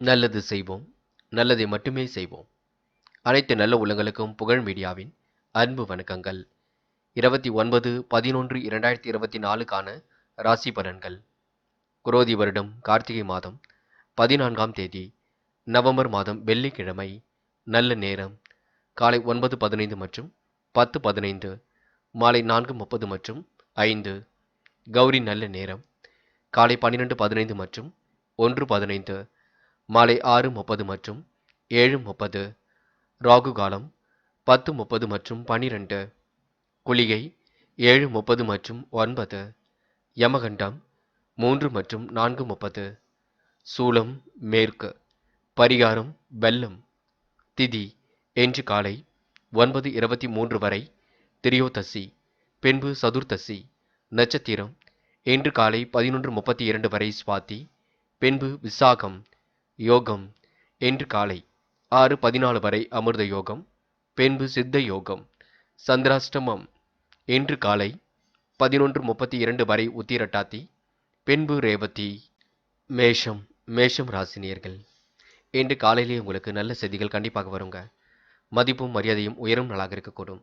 நல்லது செய்வோம், நல்லதை மட்டுமே செய்வோம். அனைத்து நல்ல உள்ளங்களுக்கும் புகழ் மீடியாவின் அன்பு வணக்கங்கள். 29/11/2024க்கான ராசி பலன்கள். குரோதி வருடம் கார்த்திகை மாதம் 14ஆம் தேதி நவம்பர் மாதம் வெள்ளிக்கிழமை. நல்ல நேரம் காலை 9:15 மற்றும் 10:15, மாலை 4:30 மற்றும் 5. கௌரி நல்ல நேரம் காலை 12:15 மற்றும் 1:15, மாலை 6:30 மற்றும் 7:30. ராகு காலம் 10:30 மற்றும் 12. குளிகை 7:30 மற்றும் 9. யமகண்டம் 3 மற்றும் 4:30. சூலம் மேற்கு. பரிகாரம் வெல்லம். திதி இன்று காலை 9:23 வரை திரியோதசி, பின்பு சதுர்த்தசி. நட்சத்திரம் இன்று காலை 11:32 வரை சுவாதி, பின்பு விசாகம். யோகம் இன்று காலை 6:14 வரை அமிர்த யோகம், பின்பு சித்த யோகம். சந்திராஷ்டமம் இன்று காலை 11:32 வரை உத்திரட்டாதி, பின்பு ரேவதி. மேஷம் ராசினியர்கள். இன்று காலையிலே உங்களுக்கு நல்ல செய்திகள் கண்டிப்பாக வருங்க. மதிப்பும் மரியாதையும் உயரும் நாளாக இருக்கக்கூடும்.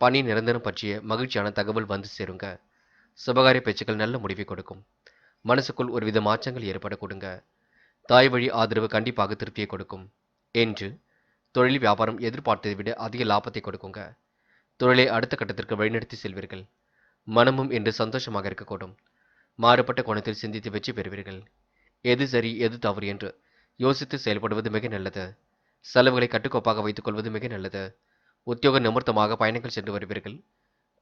பணி நிரந்தரம் பற்றிய மகிழ்ச்சியான தகவல் வந்து சேருங்க. சுபகாரிய பேச்சுக்கள் நல்ல முடிவை கொடுக்கும். மனசுக்குள் ஒருவித மாற்றங்கள் ஏற்பட கொடுங்க. தாய் வழி ஆதரவு கண்டிப்பாக திருப்தியை கொடுக்கும். என்று தொழில் வியாபாரம் எதிர்பார்த்ததை விட அதிக லாபத்தை கொடுக்குங்க. தொழிலை அடுத்த கட்டத்திற்கு வழிநடத்தி செல்வீர்கள். மனமும் இன்று சந்தோஷமாக இருக்கக்கூடும். மாறுபட்ட கோணத்தில் சிந்தித்து வெற்றி பெறுவீர்கள். எது சரி எது தவறு என்று யோசித்து செயல்படுவது மிக நல்லது. செலவுகளை கட்டுக்கோப்பாக வைத்துக் கொள்வது மிக நல்லது. உத்தியோக நிமித்தமாக பயணங்கள் சென்று வருவீர்கள்.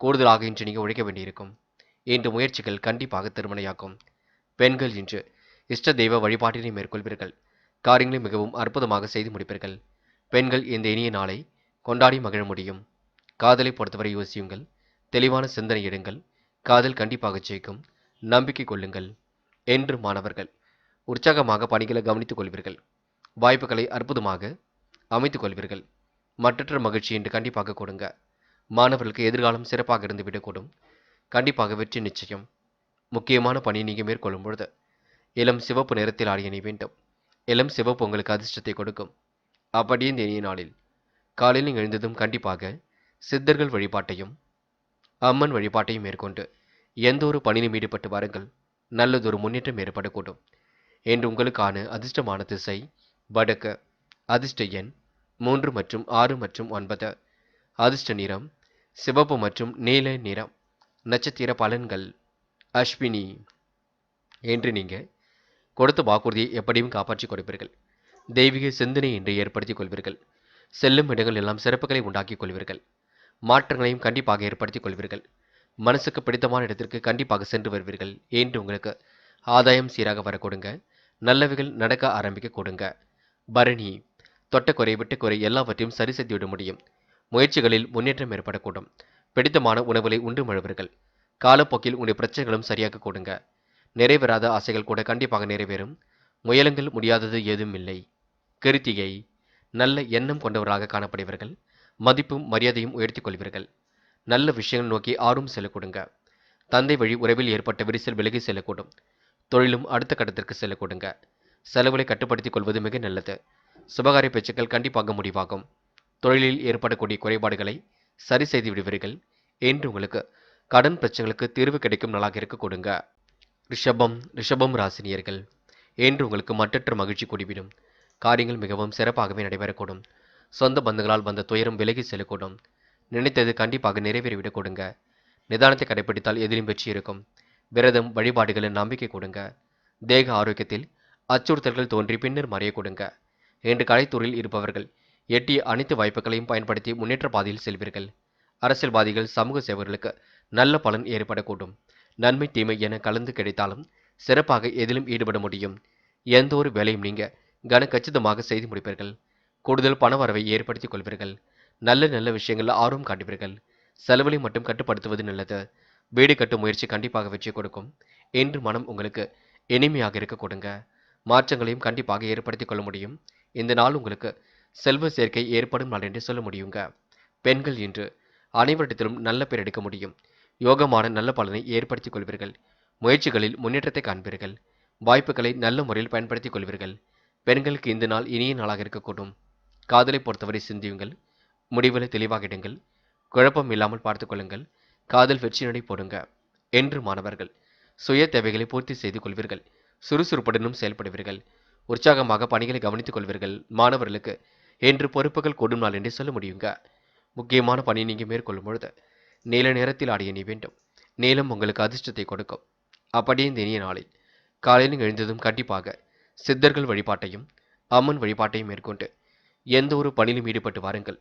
கூடுதலாக இன்று நீங்கள் உழைக்க வேண்டியிருக்கும். இன்று முயற்சிகள் கண்டிப்பாக திருமணையாக்கும். பெண்கள் இன்று இஷ்ட தெய்வ வழிபாட்டினை மேற்கொள்வீர்கள். காரியங்களை மிகவும் அற்புதமாக செய்து முடிப்பீர்கள். பெண்கள் இந்த இனிய நாளை கொண்டாடி மகிழ முடியும். காதலை பொறுத்தவரை யோசியுங்கள். தெளிவான சிந்தனை எடுங்கள். காதல் கண்டிப்பாக ஜெயிக்கும். நம்பிக்கை கொள்ளுங்கள். என்று மாணவர்கள் உற்சாகமாக பணிகளை கவனித்துக் கொள்வீர்கள். வாய்ப்புகளை அற்புதமாக அமைத்துக் கொள்வீர்கள். மற்றற்ற மகிழ்ச்சி என்று கண்டிப்பாக கொடுங்க. மாணவர்களுக்கு எதிர்காலம் சிறப்பாக இருந்து விடக்கூடும். கண்டிப்பாக வெற்றி நிச்சயம். முக்கியமான பணியை நீங்கள் மேற்கொள்ளும் பொழுது இளம் சிவப்பு நிறத்தில் ஆடிய அணி வேண்டும். இளம் சிவப்பு உங்களுக்கு அதிர்ஷ்டத்தை கொடுக்கும். அப்படியே இந்த இனிய நாளில் காலையில் எழுந்ததும் கண்டிப்பாக சித்தர்கள் வழிபாட்டையும் அம்மன் வழிபாட்டையும் மேற்கொண்டு எந்த ஒரு பணியிலும் ஈடுபட்டு வாருங்கள். நல்லதொரு முன்னேற்றம் ஏற்படக்கூடும். என்று உங்களுக்கான அதிர்ஷ்டமான திசை வடக்கு. அதிர்ஷ்ட எண் 3 மற்றும் 6 மற்றும் 9. அதிர்ஷ்ட நிறம் சிவப்பு மற்றும் நீல நிறம். நட்சத்திர பலன்கள். அஸ்வினி. என்று நீங்க கொடுத்த வாக்குறுதியை எப்படியும் காப்பாற்றிக் கொடுப்பீர்கள். தெய்வீக சிந்தனை என்று ஏற்படுத்திக் கொள்வீர்கள். செல்லும் இடங்கள் எல்லாம் சிறப்புகளை உண்டாக்கிக் கொள்வீர்கள். மாற்றங்களையும் கண்டிப்பாக ஏற்படுத்திக் கொள்வீர்கள். மனசுக்கு பிடித்தமான இடத்திற்கு கண்டிப்பாக சென்று வருவீர்கள். என்று உங்களுக்கு ஆதாயம் சீராக வர கொடுங்க. நல்லவைகள் நடக்க ஆரம்பிக்க கொடுங்க. பரணி. தொட்ட குறை விட்ட குறை எல்லாவற்றையும் சரி செய்து விட முடியும். முயற்சிகளில் முன்னேற்றம் ஏற்படக்கூடும். பிடித்தமான உணவுகளை உண்டு மழுவீர்கள். காலப்போக்கில் உங்களுடைய பிரச்சனைகளும் சரியாக கொடுங்க. நிறைவேறாத ஆசைகள் கூட கண்டிப்பாக நிறைவேறும். முயலுங்கள் முடியாதது ஏதும் இல்லை. கிருத்திகை. நல்ல எண்ணம் கொண்டவர்களாக காணப்படுவீர்கள். மதிப்பும் மரியாதையும் உயர்த்திக் கொள்வீர்கள். நல்ல விஷயங்கள் நோக்கி ஆர்வம் செல்ல கொடுங்க. தந்தை வழி உறவில் ஏற்பட்ட விரிசல் விலகி செல்லக்கூடும். தொழிலும் அடுத்த கட்டத்திற்கு செல்ல கொடுங்க. செலவுகளை கட்டுப்படுத்திக் கொள்வது மிக நல்லது. சுபகாரிய பேச்சுக்கள் கண்டிப்பாக முடிவாகும். தொழிலில் ஏற்படக்கூடிய குறைபாடுகளை சரி செய்து விடுவீர்கள். என்று உங்களுக்கு கடன் பிரச்சனைகளுக்கு தீர்வு கிடைக்கும் நாளாக இருக்க கொடுங்க. ரிஷபம் ராசினியர்கள். என்று உங்களுக்கு மற்றற்ற மகிழ்ச்சி கூடிவிடும். காரியங்கள் மிகவும் சிறப்பாகவே நடைபெறக்கூடும். சொந்த பந்தங்களால் வந்த துயரம் விலகி செல்லக்கூடும். நினைத்தது கண்டிப்பாக நிறைவேறிவிடக் கொடுங்க. நிதானத்தை கடைபிடித்தால் எதிலும் வெற்றி இருக்கும். விரதம் வழிபாடுகளில் நம்பிக்கை கொடுங்க. தேக ஆரோக்கியத்தில் அச்சுறுத்தல்கள் தோன்றி பின்னர் மறைய கொடுங்க. என்று கலைத்துறையில் இருப்பவர்கள் எட்டிய அனைத்து வாய்ப்புகளையும் பயன்படுத்தி முன்னேற்ற பாதையில் செல்வீர்கள். அரசியல்வாதிகள் சமூக சேவர்களுக்கு நல்ல பலன் ஏற்படக்கூடும். நன்மை தீமை என கலந்து கிடைத்தாலும் சிறப்பாக எதிலும் ஈடுபட முடியும். எந்த ஒரு வேலையும் நீங்க கனக்கச்சிதமாக செய்து முடிப்பீர்கள். கூடுதல் பணவரவை ஏற்படுத்திக் கொள்வீர்கள். நல்ல விஷயங்கள் ஆர்வம் காட்டுவீர்கள். செலவுகளை மட்டும் கட்டுப்படுத்துவது நல்லது. வீடு கட்டும் முயற்சி கண்டிப்பாக வெற்றி கொடுக்கும். என்று மனம் உங்களுக்கு இனிமையாக இருக்க கொடுங்க. மாற்றங்களையும் கண்டிப்பாக ஏற்படுத்திக் கொள்ள முடியும். இந்த நாள் உங்களுக்கு செல்வ சேர்க்கை ஏற்படும் நாள் என்று சொல்ல முடியுங்க. பெண்கள் இன்று அனைவரிடத்திலும் நல்ல பேர் எடுக்க முடியும். யோகமான நல்ல பலனை ஏற்படுத்திக் கொள்வீர்கள். முயற்சிகளில் முன்னேற்றத்தை காண்பீர்கள். வாய்ப்புகளை நல்ல முறையில் பயன்படுத்திக் கொள்வீர்கள். பெண்களுக்கு இந்த நாள் இனிய நாளாக இருக்கக்கூடும். காதலை பொறுத்தவரை சிந்தியுங்கள், முடிவுகளை தெளிவாகிடுங்கள், குழப்பம் இல்லாமல் பார்த்துக் கொள்ளுங்கள், காதல் வெற்றி நடை போடுங்க. என்று மாணவர்கள் சுய தேவைகளை பூர்த்தி செய்து கொள்வீர்கள், சுறுசுறுப்புடனும் செயல்படுவீர்கள், உற்சாகமாக பணிகளை கவனித்துக் கொள்வீர்கள். மாணவர்களுக்கு என்று பொறுப்புகள் கூடும் நாள் என்று சொல்ல முடியுங்க. முக்கியமான பணி நீங்க மேற்கொள்ளும் பொழுது நீல நிறத்தில் ஆடிய நீ வேண்டும். நீலம் உங்களுக்கு அதிர்ஷ்டத்தை கொடுக்கும். அப்படியே இந்த இனிய நாளில் காலையில் எழுந்ததும் கண்டிப்பாக சித்தர்கள் வழிபாட்டையும் அம்மன் வழிபாட்டையும் மேற்கொண்டு எந்த ஒரு பணியிலும் ஈடுபட்டு வாருங்கள்.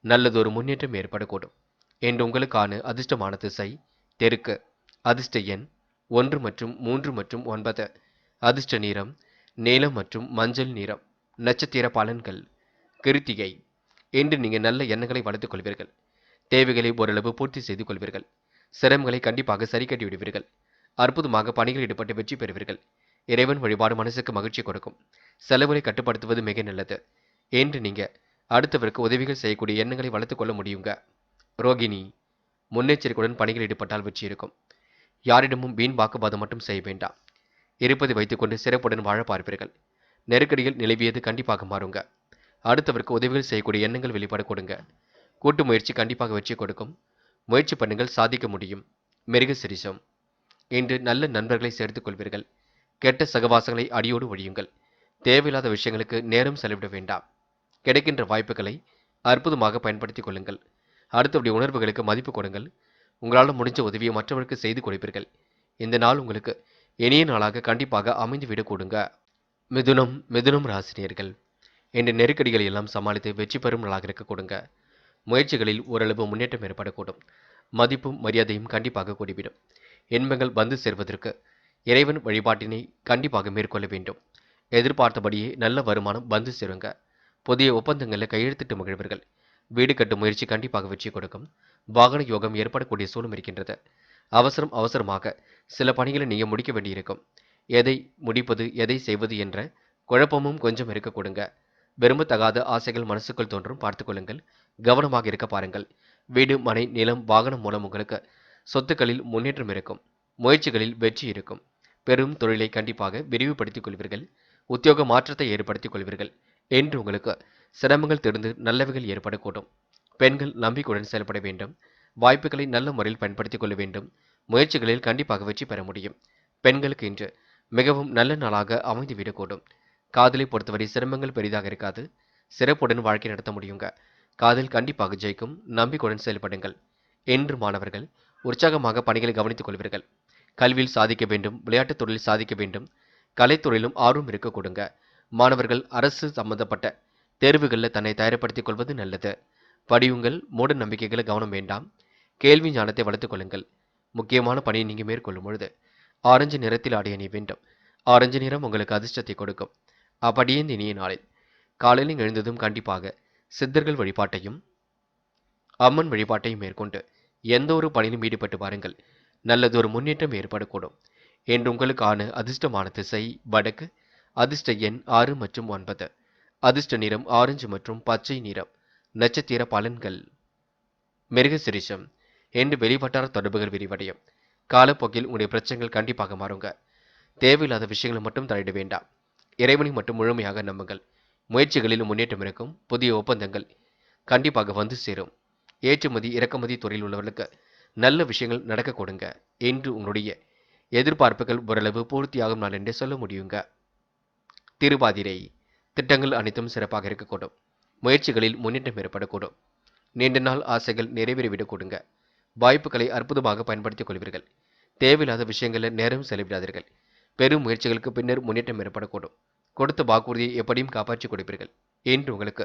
நல்லதொரு முன்னேற்றம் ஏற்படக்கூடும். என்று உங்களுக்கான அதிர்ஷ்டமான திசை தெற்கு, அதிர்ஷ்ட எண் 1 மற்றும் 3 மற்றும் 9, அதிர்ஷ்ட நிறம் நீலம் மற்றும் மஞ்சள் நிறம். நட்சத்திர பலன்கள். கிருத்திகை. இன்று நீங்கள் நல்ல எண்ணங்களை வளர்த்துக் கொள்வீர்கள், தேவைகளை ஓரளவு பூர்த்தி செய்து கொள்வீர்கள், சிரமங்களை கண்டிப்பாக சரி கட்டி விடுவீர்கள், அற்புதமாக பணிகள் ஈடுபட்டு வெற்றி பெறுவீர்கள். இறைவன் வழிபாடு மனசுக்கு மகிழ்ச்சி கொடுக்கும். செலவுகளை கட்டுப்படுத்துவது மிக நல்லது. என்று நீங்க அடுத்தவருக்கு உதவிகள் செய்யக்கூடிய எண்ணங்களை வளர்த்துக் கொள்ள முடியுங்க. ரோகிணி. முன்னெச்சரிக்கையுடன் பணிகள் ஈடுபட்டால் வெற்றி இருக்கும். யாரிடமும் வீண் வாக்குவாதம் மட்டும் செய்ய வேண்டாம். இருப்பதை வைத்துக்கொண்டு சிறப்புடன் வாழ பார்ப்பீர்கள். நெருக்கடிகள் நிலவியது கண்டிப்பாக மாறுங்க. அடுத்தவருக்கு உதவிகள் செய்யக்கூடிய எண்ணங்கள் வெளிப்பாடு கொடுங்க. கூட்டு முயற்சி கண்டிப்பாக வெற்றி கொடுக்கும். முயற்சி பண்ணுங்கள், சாதிக்க முடியும். மிருக சிரிசம். இன்று நல்ல நண்பர்களை சேர்த்துக் கொள்வீர்கள். கெட்ட சகவாசங்களை அடியோடு ஒழியுங்கள். தேவையில்லாத விஷயங்களுக்கு நேரம் செலவிட வேண்டாம். கிடைக்கின்ற வாய்ப்புகளை அற்புதமாக பயன்படுத்திக் கொள்ளுங்கள். அடுத்தவருடைய உணர்வுகளுக்கு மதிப்பு கொடுங்கள். உங்களால் முடிஞ்ச உதவியை மற்றவருக்கு செய்து கொடுப்பீர்கள். இந்த நாள் உங்களுக்கு இனிய நாளாக கண்டிப்பாக அமைந்து விட கொடுங்க. மிதுனம் ராசினியர்கள். இன்று நெருக்கடிகளை எல்லாம் சமாளித்து வெற்றி பெறும் நாளாக இருக்க கொடுங்க. முயற்சிகளில் ஓரளவு முன்னேற்றம் ஏற்படக்கூடும். மதிப்பும் மரியாதையும் கண்டிப்பாக கூடிவிடும். இன்பங்கள் வந்து சேர்வதற்கு இறைவன் வழிபாட்டினை கண்டிப்பாக மேற்கொள்ள வேண்டும். எதிர்பார்த்தபடியே நல்ல வருமானம் வந்து சேருங்க. புதிய ஒப்பந்தங்களில் கையெழுத்திட்டு மகிழ்வீர்கள். வீடு கட்டும் முயற்சி கண்டிப்பாக வெற்றி கொடுக்கும். வாகன யோகம் ஏற்படக்கூடிய சூழல் இருக்கின்றது. அவசரமாக சில பணிகளை நீங்க முடிக்க வேண்டியிருக்கும். எதை முடிப்பது, எதை செய்வது என்ற குழப்பமும் கொஞ்சம் இருக்க கொடுங்க. விரும்பத்தகாத ஆசைகள் மனசுக்குள் தோன்றும், பார்த்துக் கொள்ளுங்கள். கவனமாக இருக்க பாருங்கள். வீடு, மனை, நிலம், வாகனம் மூலம் உங்களுக்கு சொத்துக்களில் முன்னேற்றம் இருக்கும். முயற்சிகளில் வெற்றி இருக்கும். பெரும் தொழிலை கண்டிப்பாக விரிவுபடுத்திக் கொள்வீர்கள். உத்தியோக மாற்றத்தை ஏற்படுத்திக் கொள்வீர்கள். என்று உங்களுக்கு சிரமங்கள் தெரிந்து நல்லவைகள் ஏற்படக்கூடும். பெண்கள் நம்பிக்கையுடன் செயல்பட வேண்டும். வாய்ப்புகளை நல்ல முறையில் பயன்படுத்திக் கொள்ள வேண்டும். முயற்சிகளில் கண்டிப்பாக வெற்றி பெற முடியும். பெண்களுக்கு இன்று மிகவும் நல்ல நாளாக அமைந்துவிடக்கூடும். காதலை பொறுத்தவரை சிரமங்கள் பெரிதாக இருக்காது. சிறப்புடன் வாழ்க்கை நடத்த முடியுங்க. காதல் கண்டிப்பாக ஜெயிக்கும். நம்பிக்கையுடன் செயல்படுங்கள். என்று மாணவர்கள் உற்சாகமாக பணிகளை கவனித்துக் கொள்வீர்கள். கல்வியில் சாதிக்க வேண்டும், விளையாட்டுத் துறையில் சாதிக்க வேண்டும், கலைத்துறையிலும் ஆர்வம் இருக்க கொடுங்க. மாணவர்கள் அரசு சம்பந்தப்பட்ட தேர்வுகளில் தன்னை தயார்படுத்திக் கொள்வது நல்லது. படியுங்கள். மூட நம்பிக்கைகளை கவனம் வேண்டாம். கேள்வி ஞானத்தை வளர்த்துக் கொள்ளுங்கள். முக்கியமான பணியை நீங்க மேற்கொள்ளும் பொழுது ஆரஞ்சு நிறத்தில் ஆடிய நீ வேண்டும். ஆரஞ்சு நிறம் உங்களுக்கு அதிர்ஷ்டத்தை கொடுக்கும். அப்படியே இந்த இனிய நாளில் காலையில் எழுந்ததும் கண்டிப்பாக சித்தர்கள் வழிபாட்டையும் அம்மன் வழிபாட்டையும் மேற்கொண்டு எந்த ஒரு பணியிலும் ஈடுபட்டு வாருங்கள். நல்லதொரு முன்னேற்றம் ஏற்படக்கூடும். என்று உங்களுக்கான அதிர்ஷ்டமான திசை வடக்கு, அதிர்ஷ்ட எண் 6 மற்றும் 9, அதிர்ஷ்ட நிறம் ஆரஞ்சு மற்றும் பச்சை நிறம். நட்சத்திர பலன்கள். மிருகசிரிஷம். என்று வெளிவட்டார தொடர்புகள் விரிவடையும். காலப்போக்கில் உங்களுடைய பிரச்சனைகள் கண்டிப்பாக மாறுங்க. தேவையில்லாத விஷயங்களை மட்டும் தலையிட வேண்டாம். இறைவனை மட்டும் முழுமையாக நம்புங்கள். முயற்சிகளில் முன்னேற்றம் இருக்கும். புதிய ஒப்பந்தங்கள் கண்டிப்பாக வந்து சேரும். ஏற்றுமதி இறக்குமதி துறையில் உள்ளவர்களுக்கு நல்ல விஷயங்கள் நடக்க கொடுங்க. என்று உங்களுடைய எதிர்பார்ப்புகள் ஓரளவு பூர்த்தியாகும் நாள் என்றே சொல்ல முடியுங்க. திருவாதிரை. திட்டங்கள் அனைத்தும் சிறப்பாக இருக்கக்கூடும். முயற்சிகளில் முன்னேற்றம் ஏற்படக்கூடும். நீண்ட நாள் ஆசைகள் நிறைவேறிவிடக் கொடுங்க. வாய்ப்புகளை அற்புதமாக பயன்படுத்திக் கொள்வீர்கள். தேவையில்லாத விஷயங்களில் நேரம் செலவிடாதீர்கள். பெரும் முயற்சிகளுக்கு பின்னர் முன்னேற்றம் ஏற்படக்கூடும். கொடுத்த வாக்குறுதியை எப்படியும் காப்பாற்றி கொடுப்பீர்கள். என்று உங்களுக்கு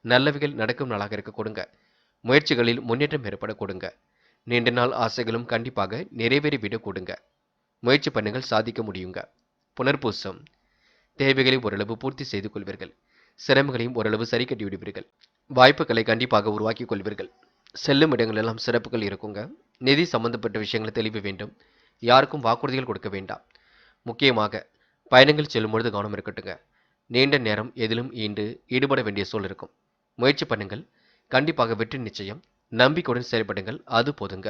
நல்லவைகள் நடக்கும் நாளாக இருக்க கொடுங்க. முயற்சிகளில் முன்னேற்றம் ஏற்பட கொடுங்க. நீண்ட நாள் ஆசைகளும் கண்டிப்பாக நிறைவேறிவிடக் கொடுங்க. முயற்சி பண்ணுங்கள், சாதிக்க முடியுங்க. புனர்பூசம். தேவைகளை ஓரளவு பூர்த்தி செய்து கொள்வீர்கள். சிரமங்களையும் ஓரளவு சரி கட்டி விடுவீர்கள். வாய்ப்புகளை கண்டிப்பாக உருவாக்கிக் கொள்வீர்கள். செல்லும் இடங்களெல்லாம் சிறப்புகள் இருக்குங்க. நிதி சம்பந்தப்பட்ட விஷயங்களை தெளிவு வேண்டும். யாருக்கும் வாக்குறுதிகள் கொடுக்க வேண்டாம். முக்கியமாக பயணங்கள் செல்லும் பொழுது கவனம் இருக்கட்டுங்க. நீண்ட நேரம் எதிலும் ஈடுபட வேண்டிய சூழல் இருக்கும். முயற்சி பண்ணுங்கள், கண்டிப்பாக வெற்றி நிச்சயம். நம்பிக்கையுடன் செயல்படுங்கள், அது போதுங்க.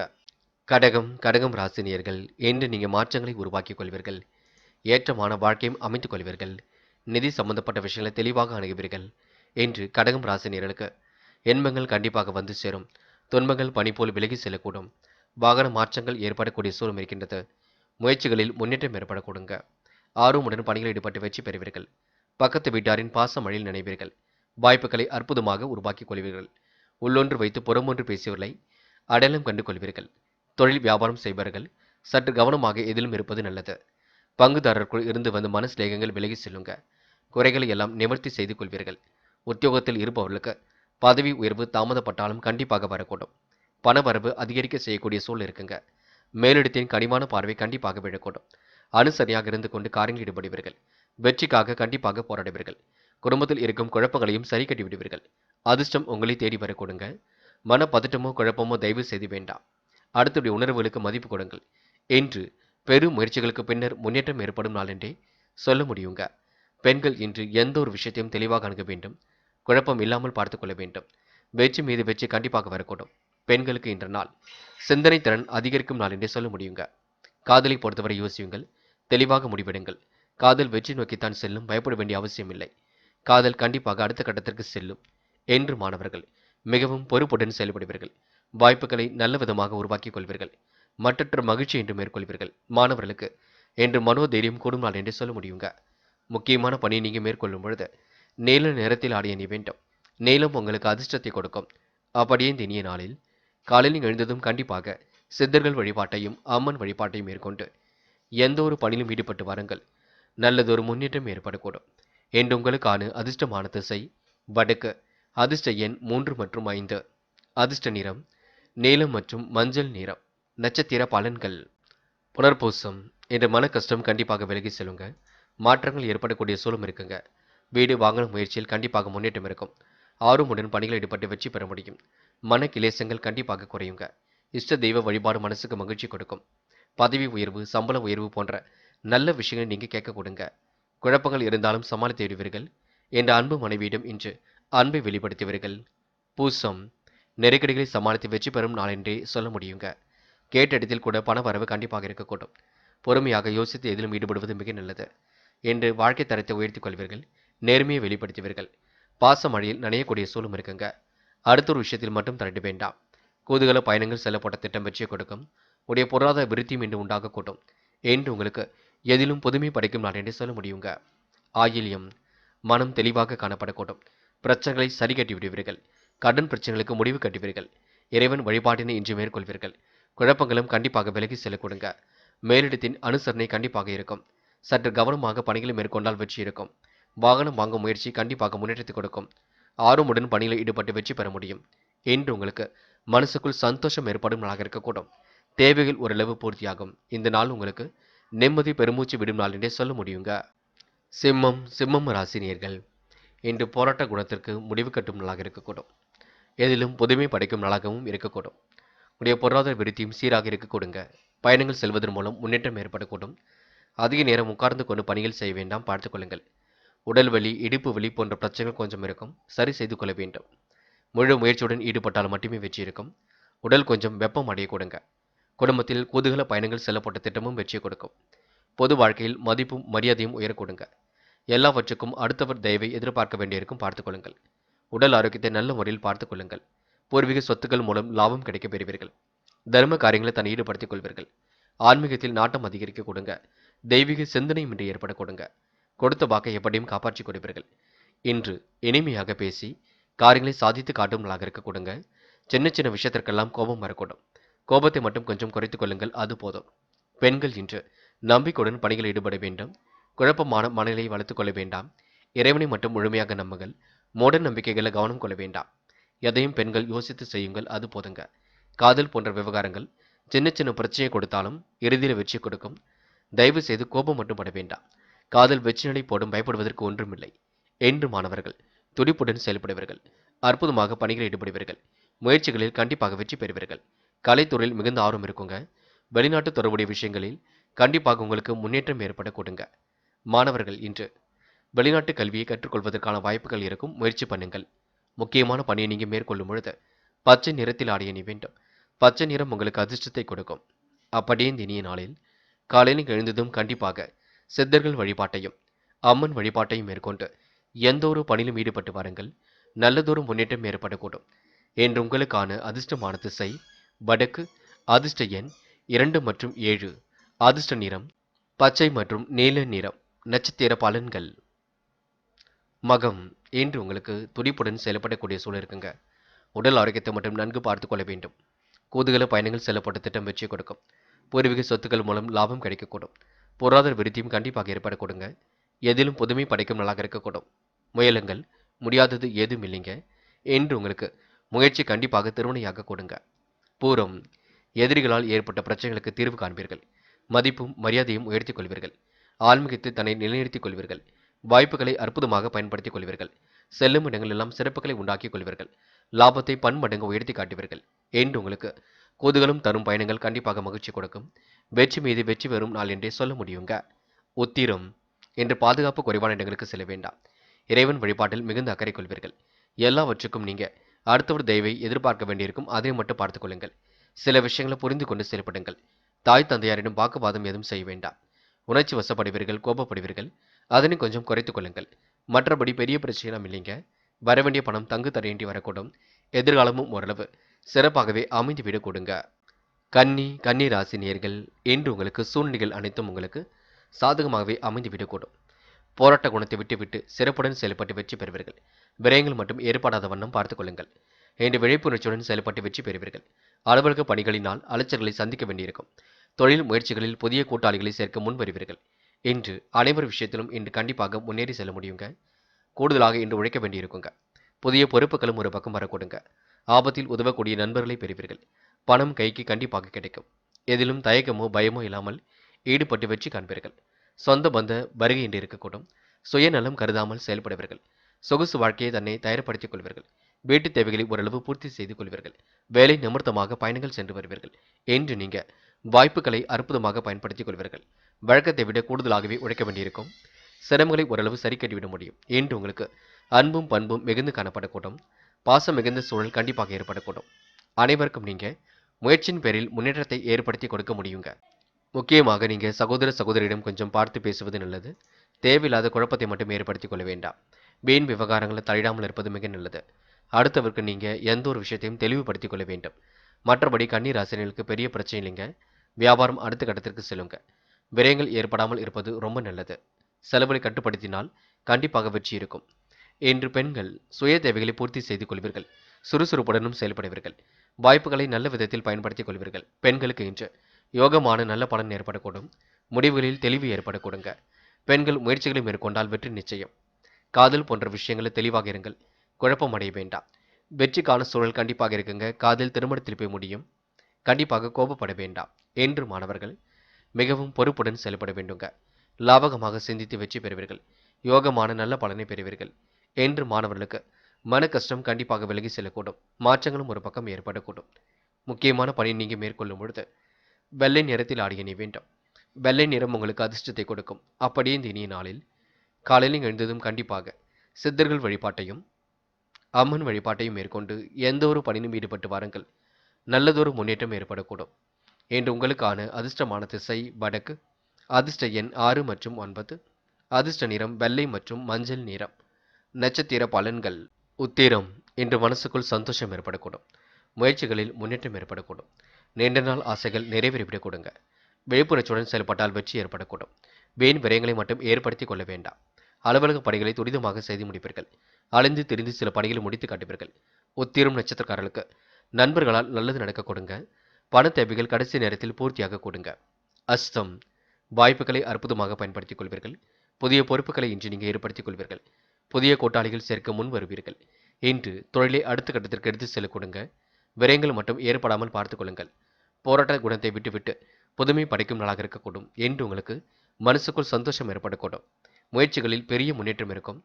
கடகம் ராசினியர்கள். என்று நீங்கள் மாற்றங்களை உருவாக்கிக் கொள்வீர்கள். ஏற்றமான வாழ்க்கையும் அமைத்துக் கொள்வீர்கள். நிதி சம்பந்தப்பட்ட விஷயங்களை தெளிவாக அணுகுவீர்கள். இன்று கடகம் ராசினியர்களுக்கு இன்பங்கள் கண்டிப்பாக வந்து சேரும். துன்பங்கள் பனி போல் விலகி செல்லக்கூடும். வாகன மாற்றங்கள் ஏற்படக்கூடிய சூழல் இருக்கின்றது. முயற்சிகளில் முன்னேற்றம் ஏற்படக்கூடுங்க. ஆர்வமுடன் பணிகளில் ஈடுபட்டு வெற்றி பெறுவீர்கள். பக்கத்து வீட்டாரின் பாச மழையில் நினைவீர்கள். வாய்ப்புகளை அற்புதமாக உருவாக்கிக் கொள்வீர்கள். உள்ளொன்று வைத்து புறமொன்று பேசியவர்களை அடையாளம் கண்டு கொள்வீர்கள். தொழில் வியாபாரம் செய்பவர்கள் சற்று கவனமாக எதிலும் இருப்பது நல்லது. பங்குதாரருக்குள் இருந்து வந்த மனசிலேகங்கள் விலகி செல்லுங்க. குறைகளை எல்லாம் நிவர்த்தி செய்து கொள்வீர்கள். உத்தியோகத்தில் இருப்பவர்களுக்கு பதவி உயர்வு தாமதப்பட்டாலும் கண்டிப்பாக வரக்கூடும். பணவரவு அதிகரிக்க செய்யக்கூடிய சூழல் இருக்குங்க. மேலிடத்தின் கனிவான பார்வை கண்டிப்பாக விழக்கூடும். அனுசரியாக இருந்து கொண்டு காரியங்கள் ஈடுபடுவீர்கள். வெற்றிக்காக கண்டிப்பாக போராடுவீர்கள். குடும்பத்தில் இருக்கும் குழப்பங்களையும் சரி கட்டி விடுவீர்கள். அதிர்ஷ்டம் உங்களை தேடி வரக்கூடுங்க. மன பதட்டமோ குழப்பமோ தயவு செய்து வேண்டாம். அடுத்துடைய உணர்வுகளுக்கு மதிப்பு கொடுங்கள். இன்று பெரும் முயற்சிகளுக்கு பின்னர் முன்னேற்றம் ஏற்படும் நாள் என்றே சொல்ல முடியுங்க. பெண்கள் இன்று எந்த ஒரு விஷயத்தையும் தெளிவாக அணுக வேண்டும். குழப்பம் இல்லாமல் பார்த்துக் கொள்ள வேண்டும். வெற்றி மீது வெற்றி கண்டிப்பாக வரக்கூடும். பெண்களுக்கு இன்ற நாள் சிந்தனை திறன் அதிகரிக்கும் நாள் என்றே சொல்ல முடியுங்க. காதலை பொறுத்தவரை யோசியுங்கள். தெளிவாக முடிவெடுங்கள். காதல் வெற்றி நோக்கித்தான் செல்லும். பயப்பட வேண்டிய அவசியம் இல்லை. காதல் கண்டிப்பாக அடுத்த கட்டத்திற்கு செல்லும். என்று மாணவர்கள் மிகவும் பொறுப்புடன் செயல்படுவீர்கள். வாய்ப்புகளை நல்ல விதமாக உருவாக்கிக் கொள்வீர்கள். மற்றற்ற மகிழ்ச்சி என்று மேற்கொள்வீர்கள். மாணவர்களுக்கு என்று மனோதைரியம் கூடும் நாள் என்று சொல்ல முடியுங்க. முக்கியமான பணியை நீங்க மேற்கொள்ளும் பொழுது நீல நிறத்தில் ஆடிய நீ வேண்டும். நீலம் உங்களுக்கு அதிர்ஷ்டத்தை கொடுக்கும். அப்படியே இந்த இனிய நாளில் காலையில் எழுந்ததும் கண்டிப்பாக சித்தர்கள் வழிபாட்டையும் அம்மன் வழிபாட்டையும் மேற்கொண்டு எந்த ஒரு பணியிலும் ஈடுபட்டு வாருங்கள். நல்லதொரு முன்னேற்றம் ஏற்படக்கூடும். என்று உங்களுக்கான அதிர்ஷ்டமான திசை வடக்கு. அதிர்ஷ்ட எண் 3 மற்றும் 5. அதிர்ஷ்ட நிறம் நீலம் மற்றும் மஞ்சள் நிறம். நட்சத்திர பலன்கள். புனர்பூசம். என்ற மன கஷ்டம் கண்டிப்பாக விலகி செல்லுங்க. மாற்றங்கள் ஏற்படக்கூடிய சூழலும் இருக்குங்க. வீடு வாங்கணும் முயற்சியில் கண்டிப்பாக முன்னேற்றம் இருக்கும். ஆர்வமுடன் பணிகள் ஈடுபட்டு வெற்றி பெற முடியும். மன கிளேசங்கள் கண்டிப்பாக குறையுங்க. இஷ்ட தெய்வ வழிபாடு மனசுக்கு மகிழ்ச்சி கொடுக்கும். பதவி உயர்வு சம்பள உயர்வு போன்ற நல்ல விஷயங்களை நீங்க கேட்க கொடுங்க. குழப்பங்கள் இருந்தாலும் சமாளித்து விடுவீர்கள். என்ற அன்பு மனைவியிடம் இன்று அன்பை வெளிப்படுத்துவீர்கள். பூசம். நெருக்கடிகளை சமாளித்து வெற்றி பெறும் நாள் என்றே சொல்ல முடியுங்க. கேட்ட இடத்தில் கூட பண வரவு கண்டிப்பாக இருக்கக்கூடும். பொறுமையாக யோசித்து எதிலும் ஈடுபடுவது மிக நல்லது. என்று வாழ்க்கை தரத்தை உயர்த்திக் கொள்வீர்கள். நேர்மையை வெளிப்படுத்துவீர்கள். பாச மழையில் நனையக்கூடிய சூழலும் இருக்குங்க. அடுத்த ஒரு விஷயத்தில் மட்டும் தரட்டு வேண்டாம். கூதுகல பயணங்கள் செல்லப்பட்ட திட்டம் வெற்றியை கொடுக்கும். உடைய பொருளாதார விருத்தியும் இன்று உண்டாகக்கூடும். என்று உங்களுக்கு எதிலும் புதுமை படைக்கும் நாள் என்றே சொல்ல முடியுங்க. ஆயில்யம். மனம் தெளிவாக காணப்படக்கூடும். பிரச்சனைகளை சரி கட்டி விடுவீர்கள். கடன் பிரச்சனைகளுக்கு முடிவு கட்டுவீர்கள். இறைவன் வழிபாட்டினை இன்று மேற்கொள்வீர்கள். குழப்பங்களும் கண்டிப்பாக விலகி செல்லக்கூடுங்க. மேலிடத்தின் அனுசரணை கண்டிப்பாக இருக்கும். சற்று கவனமாக பணிகளை மேற்கொண்டால் வெற்றி இருக்கும். வாகனம் வாங்கும் முயற்சி கண்டிப்பாக முன்னேற்றத்தை கொடுக்கும். ஆர்வமுடன் பணியில் ஈடுபட்டு வெற்றி பெற முடியும். இன்று உங்களுக்கு மனசுக்குள் சந்தோஷம் ஏற்படும் நாளாக இருக்கக்கூடும். தேவைகள் ஓரளவு பூர்த்தியாகும். இந்த நாள் உங்களுக்கு நிம்மதி பெருமூச்சு விடும் நாள் என்றே சொல்ல முடியுங்க. சிம்மம் ராசினியர்கள் இன்று போராட்ட குணத்திற்கு முடிவு கட்டும் நாளாக இருக்கக்கூடும். எதிலும் புதுமை படைக்கும் நாளாகவும் இருக்கக்கூடும். உடைய பொருளாதார விருத்தியும் சீராக இருக்கக்கூடுங்க. பயணங்கள் செல்வதன் மூலம் முன்னேற்றம் ஏற்படக்கூடும். அதிக நேரம் உட்கார்ந்து கொண்டு பணிகள் செய்ய வேண்டாம். பார்த்துக் கொள்ளுங்கள். உடல் வலி இடுப்பு வலி போன்ற பிரச்சனைகள் கொஞ்சம் இருக்கும். சரி செய்து கொள்ள வேண்டும். முழு முயற்சியுடன் ஈடுபட்டால் மட்டுமே வெற்றி இருக்கும். உடல் கொஞ்சம் வெப்பம் அடைய கொடுங்க. குடும்பத்தில் குதூகல பயணங்கள் செல்லப்பட்ட திட்டமும் வெற்றியை கொடுக்கும். பொது வாழ்க்கையில் மதிப்பும் மரியாதையும் உயர கொடுங்க. எல்லாவற்றுக்கும் அடுத்தவர் தயவை எதிர்பார்க்க வேண்டியிருக்கும். பார்த்துக் கொள்ளுங்கள். உடல் ஆரோக்கியத்தை நல்ல முறையில் பார்த்துக் கொள்ளுங்கள். பூர்வீக சொத்துக்கள் மூலம் லாபம் கிடைக்க பெறுவீர்கள். தர்ம காரியங்களை தன்னை ஈடுபடுத்திக் கொள்வீர்கள். ஆன்மீகத்தில் நாட்டம் அதிகரிக்க கொடுங்க. தெய்வீக சிந்தனையும் இன்று ஏற்பட கொடுங்க. கொடுத்த வாக்கை எப்படியும் காப்பாற்றிக் கொடுப்பீர்கள். இன்று இனிமையாக பேசி காரியங்களை சாதித்து காட்டும் நாளாக இருக்க கொடுங்க. சின்ன சின்ன விஷயத்திற்கெல்லாம் கோபம் வரக்கூடும். கோபத்தை மட்டும் கொஞ்சம் குறைத்துக் கொள்ளுங்கள். அது போதும். பெண்கள் இன்று நம்பிக்கையுடன் பணிகளில் ஈடுபட வேண்டும். குழப்பமான மனநிலையை வளர்த்துக் கொள்ள வேண்டாம். இறைவனை மட்டும் முழுமையாக நம்புங்கள். மூட நம்பிக்கைகளை கவனம் கொள்ள வேண்டாம். எதையும் பெண்கள் யோசித்து செய்யுங்கள். அது போதுங்க. காதல் போன்ற விவகாரங்கள் சின்ன சின்ன பிரச்சனையை கொடுத்தாலும் இறுதியில் வெற்றி கொடுக்கும். தயவு செய்து கோபம் மட்டும் பட வேண்டாம். காதல் வெற்றி நிலை போடும் பயப்படுவதற்கு ஒன்றுமில்லை. என்று மாணவர்கள் துடிப்புடன் செயல்படுவீர்கள். அற்புதமாக பணிகளில் ஈடுபடுவீர்கள். முயற்சிகளில் கண்டிப்பாக வெற்றி பெறுவீர்கள். கலைத்துறையில் மிகுந்த ஆர்வம் இருக்குங்க. வெளிநாட்டு தொடர்புடைய விஷயங்களில் கண்டிப்பாக உங்களுக்கு முன்னேற்றம் ஏற்பட கொடுங்க. மாணவர்கள் இன்று வெளிநாட்டு கல்வியை கற்றுக்கொள்வதற்கான வாய்ப்புகள் இருக்கும். முயற்சி பண்ணுங்கள். முக்கியமான பணியை நீங்க மேற்கொள்ளும் பொழுது பச்சை நிறத்தில் ஆடிய நீ வேண்டும். பச்சை நிறம் உங்களுக்கு அதிர்ஷ்டத்தை கொடுக்கும். அப்படியே இந்த இனிய நாளில் காலையில் எழுந்ததும் கண்டிப்பாக சித்தர்கள் வழிபாட்டையும் அம்மன் வழிபாட்டையும் மேற்கொண்டு எந்த ஒரு பணியிலும் ஈடுபட்டு வாருங்கள். நல்லதொரு முன்னேற்றம் ஏற்படக்கூடும். என்று உங்களுக்கான அதிர்ஷ்டமான திசை வடக்கு, அதிர்ஷ்ட எண் 2 மற்றும் 7, அதிர்ஷ்ட நிறம் பச்சை மற்றும் நீல நிறம். நட்சத்திர பலன்கள். மகம், இன்று உங்களுக்கு துடிப்புடன் செயல்படக்கூடிய சூழல் இருக்குங்க. உடல் ஆரோக்கியத்தை மட்டும் நன்கு பார்த்துக் கொள்ள வேண்டும். கூதுகல பயணங்கள் செல்லப்பட்ட திட்டம் வெற்றி கொடுக்கும். பூர்வீக சொத்துக்கள் மூலம் லாபம் கிடைக்கக்கூடும். பொருளாதார விருத்தியும் கண்டிப்பாக ஏற்படக்கூடுங்க. எதிலும் புதுமை படைக்கும் நாளாக இருக்கக்கூடும். முயலுங்கள், முடியாதது ஏதும் இல்லைங்க. என்று உங்களுக்கு முயற்சி கண்டிப்பாக திருவினையாக கொடுங்க. பூரம், எதிரிகளால் ஏற்பட்ட பிரச்சனைகளுக்கு தீர்வு காண்பீர்கள். மதிப்பும் மரியாதையும் உயர்த்திக் கொள்வீர்கள். ஆன்மீகத்தை தன்னை நிலைநிறுத்திக் கொள்வீர்கள். வாய்ப்புகளை அற்புதமாக பயன்படுத்திக் கொள்வீர்கள். செல்லும் இடங்களெல்லாம் சிறப்புகளை உண்டாக்கிக் கொள்வீர்கள். லாபத்தை பன்மடங்கு உயர்த்தி காட்டுவீர்கள். என்று உங்களுக்கு கூதுகளும் தரும் பயணங்கள் கண்டிப்பாக மகிழ்ச்சி கொடுக்கும். வெற்றி மீது வெற்றி வரும் நாள் என்றே சொல்ல முடியுங்க. உத்திரம், என்று பாதுகாப்பு குறைவான இடங்களுக்கு செல்ல வேண்டாம். இறைவன் வழிபாட்டில் மிகுந்த அக்கறை கொள்வீர்கள். எல்லாவற்றுக்கும் நீங்க அடுத்தவர் தயவை எதிர்பார்க்க வேண்டியிருக்கும். அதை மட்டும் பார்த்துக் கொள்ளுங்கள். சில விஷயங்களை புரிந்து கொண்டு செயல்படுங்கள். தாய் தந்தையாரிடம் வாக்குவாதம் எதுவும் செய்ய வேண்டாம். உணர்ச்சி வசப்படுவீர்கள், கோபப்படுவீர்கள். அதனை கொஞ்சம் குறைத்துக் கொள்ளுங்கள். மற்றபடி பெரிய பிரச்சனையும் இல்லைங்க. வரவேண்டிய பணம் தங்கு தடையின்றி வரக்கூடும். எதிர்காலமும் ஓரளவு சிறப்பாகவே அமைந்துவிடக் கொடுங்க. கன்னி ராசி நேயர்கள், இன்று உங்களுக்கு சூழ்நிலைகள் அனைத்தும் உங்களுக்கு சாதகமாகவே அமைந்துவிடக்கூடும். போராட்ட குணத்தை விட்டுவிட்டு சிறப்புடன் செயல்பட்டு வெற்றி பெறுவீர்கள். விரயங்கள் மட்டும் ஏற்படாத வண்ணம் பார்த்துக் கொள்ளுங்கள். இன்று விழிப்புணர்ச்சியுடன் செயல்பட்டு வெற்றி பெறுவீர்கள். அலுவலக பணிகளினால் அலைச்சல்களை சந்திக்க வேண்டியிருக்கும். தொழில் முயற்சிகளில் புதிய கூட்டாளிகளை சேர்க்க முன் வருவீர்கள். இன்று அனைவர் விஷயத்திலும் இன்று கண்டிப்பாக முன்னேறி செல்ல முடியுங்க. கூடுதலாக இன்று உழைக்க வேண்டியிருக்குங்க. புதிய பொறுப்புகளும் ஒரு பக்கம் வரக்கூடுங்க. ஆபத்தில் உதவக்கூடிய நண்பர்களை பெறுவீர்கள். பணம் கைக்கு கண்டிப்பாக கிடைக்கும். எதிலும் தயக்கமோ பயமோ இல்லாமல் ஈடுபட்டு வெற்றி காண்பீர்கள். சொந்த பந்த வருகை என்று இருக்கக்கூடும். சுயநலம் கருதாமல் செயல்படுவீர்கள். சொகுசு வாழ்க்கையை தன்னை தயார்படுத்திக் கொள்வீர்கள். வீட்டு தேவைகளை ஓரளவு பூர்த்தி செய்து கொள்வீர்கள். வேலை நிமித்தமாக பயணங்கள் சென்று வருவீர்கள். என்று நீங்க வாய்ப்புகளை அற்புதமாக பயன்படுத்திக் கொள்வீர்கள். வழக்கத்தை விட கூடுதலாகவே உழைக்க வேண்டியிருக்கும். சிரமங்களை ஓரளவு சரி கட்டிவிட முடியும். என்று உங்களுக்கு அன்பும் பண்பும் மிகுந்து காணப்படக்கூடும். பாசம் மிகுந்த சூழல் கண்டிப்பாக ஏற்படக்கூடும். அனைவருக்கும் நீங்க முயற்சியின் பேரில் முன்னேற்றத்தை ஏற்படுத்தி கொடுக்க முடியுங்க. முக்கியமாக நீங்க சகோதர சகோதரியிடம் கொஞ்சம் பார்த்து பேசுவது நல்லது. தேவையில்லாத குழப்பத்தை மட்டும் ஏற்படுத்திக் கொள்ள வேண்டாம். வீண் விவகாரங்களை தலையிடாமல் இருப்பது மிக நல்லது. அடுத்தவருக்கு நீங்க எந்த ஒரு விஷயத்தையும் தெளிவுபடுத்திக் கொள்ள வேண்டும். மற்றபடி கன்னி ராசினியர்களுக்கு பெரிய பிரச்சனை இல்லைங்க. வியாபாரம் அடுத்த கட்டத்திற்கு செல்லுங்க. விரயங்கள் ஏற்படாமல் இருப்பது ரொம்ப நல்லது. செலவுகளை கட்டுப்படுத்தினால் கண்டிப்பாக வெற்றி இருக்கும். இன்று பெண்கள் சுய தேவைகளை பூர்த்தி செய்து கொள்வீர்கள். சுறுசுறுப்புடனும் செயல்படுவீர்கள். வாய்ப்புகளை நல்ல விதத்தில் பயன்படுத்திக் கொள்வீர்கள். பெண்களுக்கு இன்று யோகமான நல்ல பலன் ஏற்படக்கூடும். முடிவுகளில் தெளிவு ஏற்படக்கூடுங்க. பெண்கள் முயற்சிகளை மேற்கொண்டால் வெற்றி நிச்சயம். காதல் போன்ற விஷயங்களில் தெளிவாக இருங்கள். குழப்பம் அடைய வேண்டாம். வெற்றிக்கான சூழல் கண்டிப்பாக இருக்குங்க. காதல் திருமணத்தில் போய் முடியும். கண்டிப்பாக கோபப்பட வேண்டாம். என்று மாணவர்கள் மிகவும் பொறுப்புடன் செயல்பட வேண்டுங்க. லாபகமாக சிந்தித்து வெற்றி பெறுவீர்கள். யோகமான நல்ல பலனை பெறுவீர்கள். என்று மாணவர்களுக்கு மன கஷ்டம் கண்டிப்பாக விலகி செல்லக்கூடும். மாற்றங்களும் ஒரு பக்கம் ஏற்படக்கூடும். முக்கியமான பணி நீங்க மேற்கொள்ளும் பொழுது வெள்ளை நிறத்தில் ஆடிய அணி வேண்டும். வெள்ளை நிறம் உங்களுக்கு அதிர்ஷ்டத்தை கொடுக்கும். அப்படியே இந்த இனிய நாளில் காலையில் எழுந்ததும் கண்டிப்பாக சித்தர்கள் வழிபாட்டையும் அம்மன் வழிபாட்டையும் மேற்கொண்டு எந்த ஒரு பணியிலும் ஈடுபட்டு வாருங்கள். நல்லதொரு முன்னேற்றம் ஏற்படக்கூடும். என்று உங்களுக்கான அதிர்ஷ்டமான திசை வடக்கு, அதிர்ஷ்ட எண் 6 மற்றும் 9, அதிர்ஷ்ட நிறம் வெள்ளை மற்றும் மஞ்சள் நிறம். நட்சத்திர பலன்கள். உத்திரம், இன்று மனசுக்குள் சந்தோஷம் ஏற்படக்கூடும். முயற்சிகளில் முன்னேற்றம் ஏற்படக்கூடும். நீண்ட நாள் ஆசைகள் நிறைவேறிவிடக் கொடுங்க. விழிப்புணர்ச்சியுடன் செயல்பட்டால் வெற்றி ஏற்படக்கூடும். வீண் விரயங்களை மட்டும் ஏற்படுத்திக் கொள்ள வேண்டாம். அலுவலக பணிகளை துரிதமாக செய்து முடிப்பீர்கள். அலைந்து திரிந்து சில பணிகளை முடித்து காட்டுவீர்கள். உத்திரம் நட்சத்திரக்காரர்களுக்கு நண்பர்களால் நல்லது நடக்க கொடுங்க. பண தேவைகள் கடைசி நேரத்தில் பூர்த்தியாக கொடுங்க. அஸ்தம், வாய்ப்புகளை அற்புதமாக பயன்படுத்திக் கொள்வீர்கள். புதிய பொறுப்புகளை இன்று நீங்கள் ஏற்படுத்திக் கொள்வீர்கள். புதிய கூட்டாளிகள் சேர்க்க முன் வருவீர்கள். இன்று தொழிலை அடுத்த கட்டத்திற்கு எடுத்து செல்ல கொடுங்க. விரயங்கள் மட்டும் ஏற்படாமல் பார்த்துக் கொள்ளுங்கள். போராட்ட குணத்தை விட்டுவிட்டு புதுமை படைக்கும் நாளாக இருக்கக்கூடும். என்று உங்களுக்கு மனசுக்குள் சந்தோஷம் ஏற்படக்கூடும். முயற்சிகளில் பெரிய முன்னேற்றம் இருக்கும்.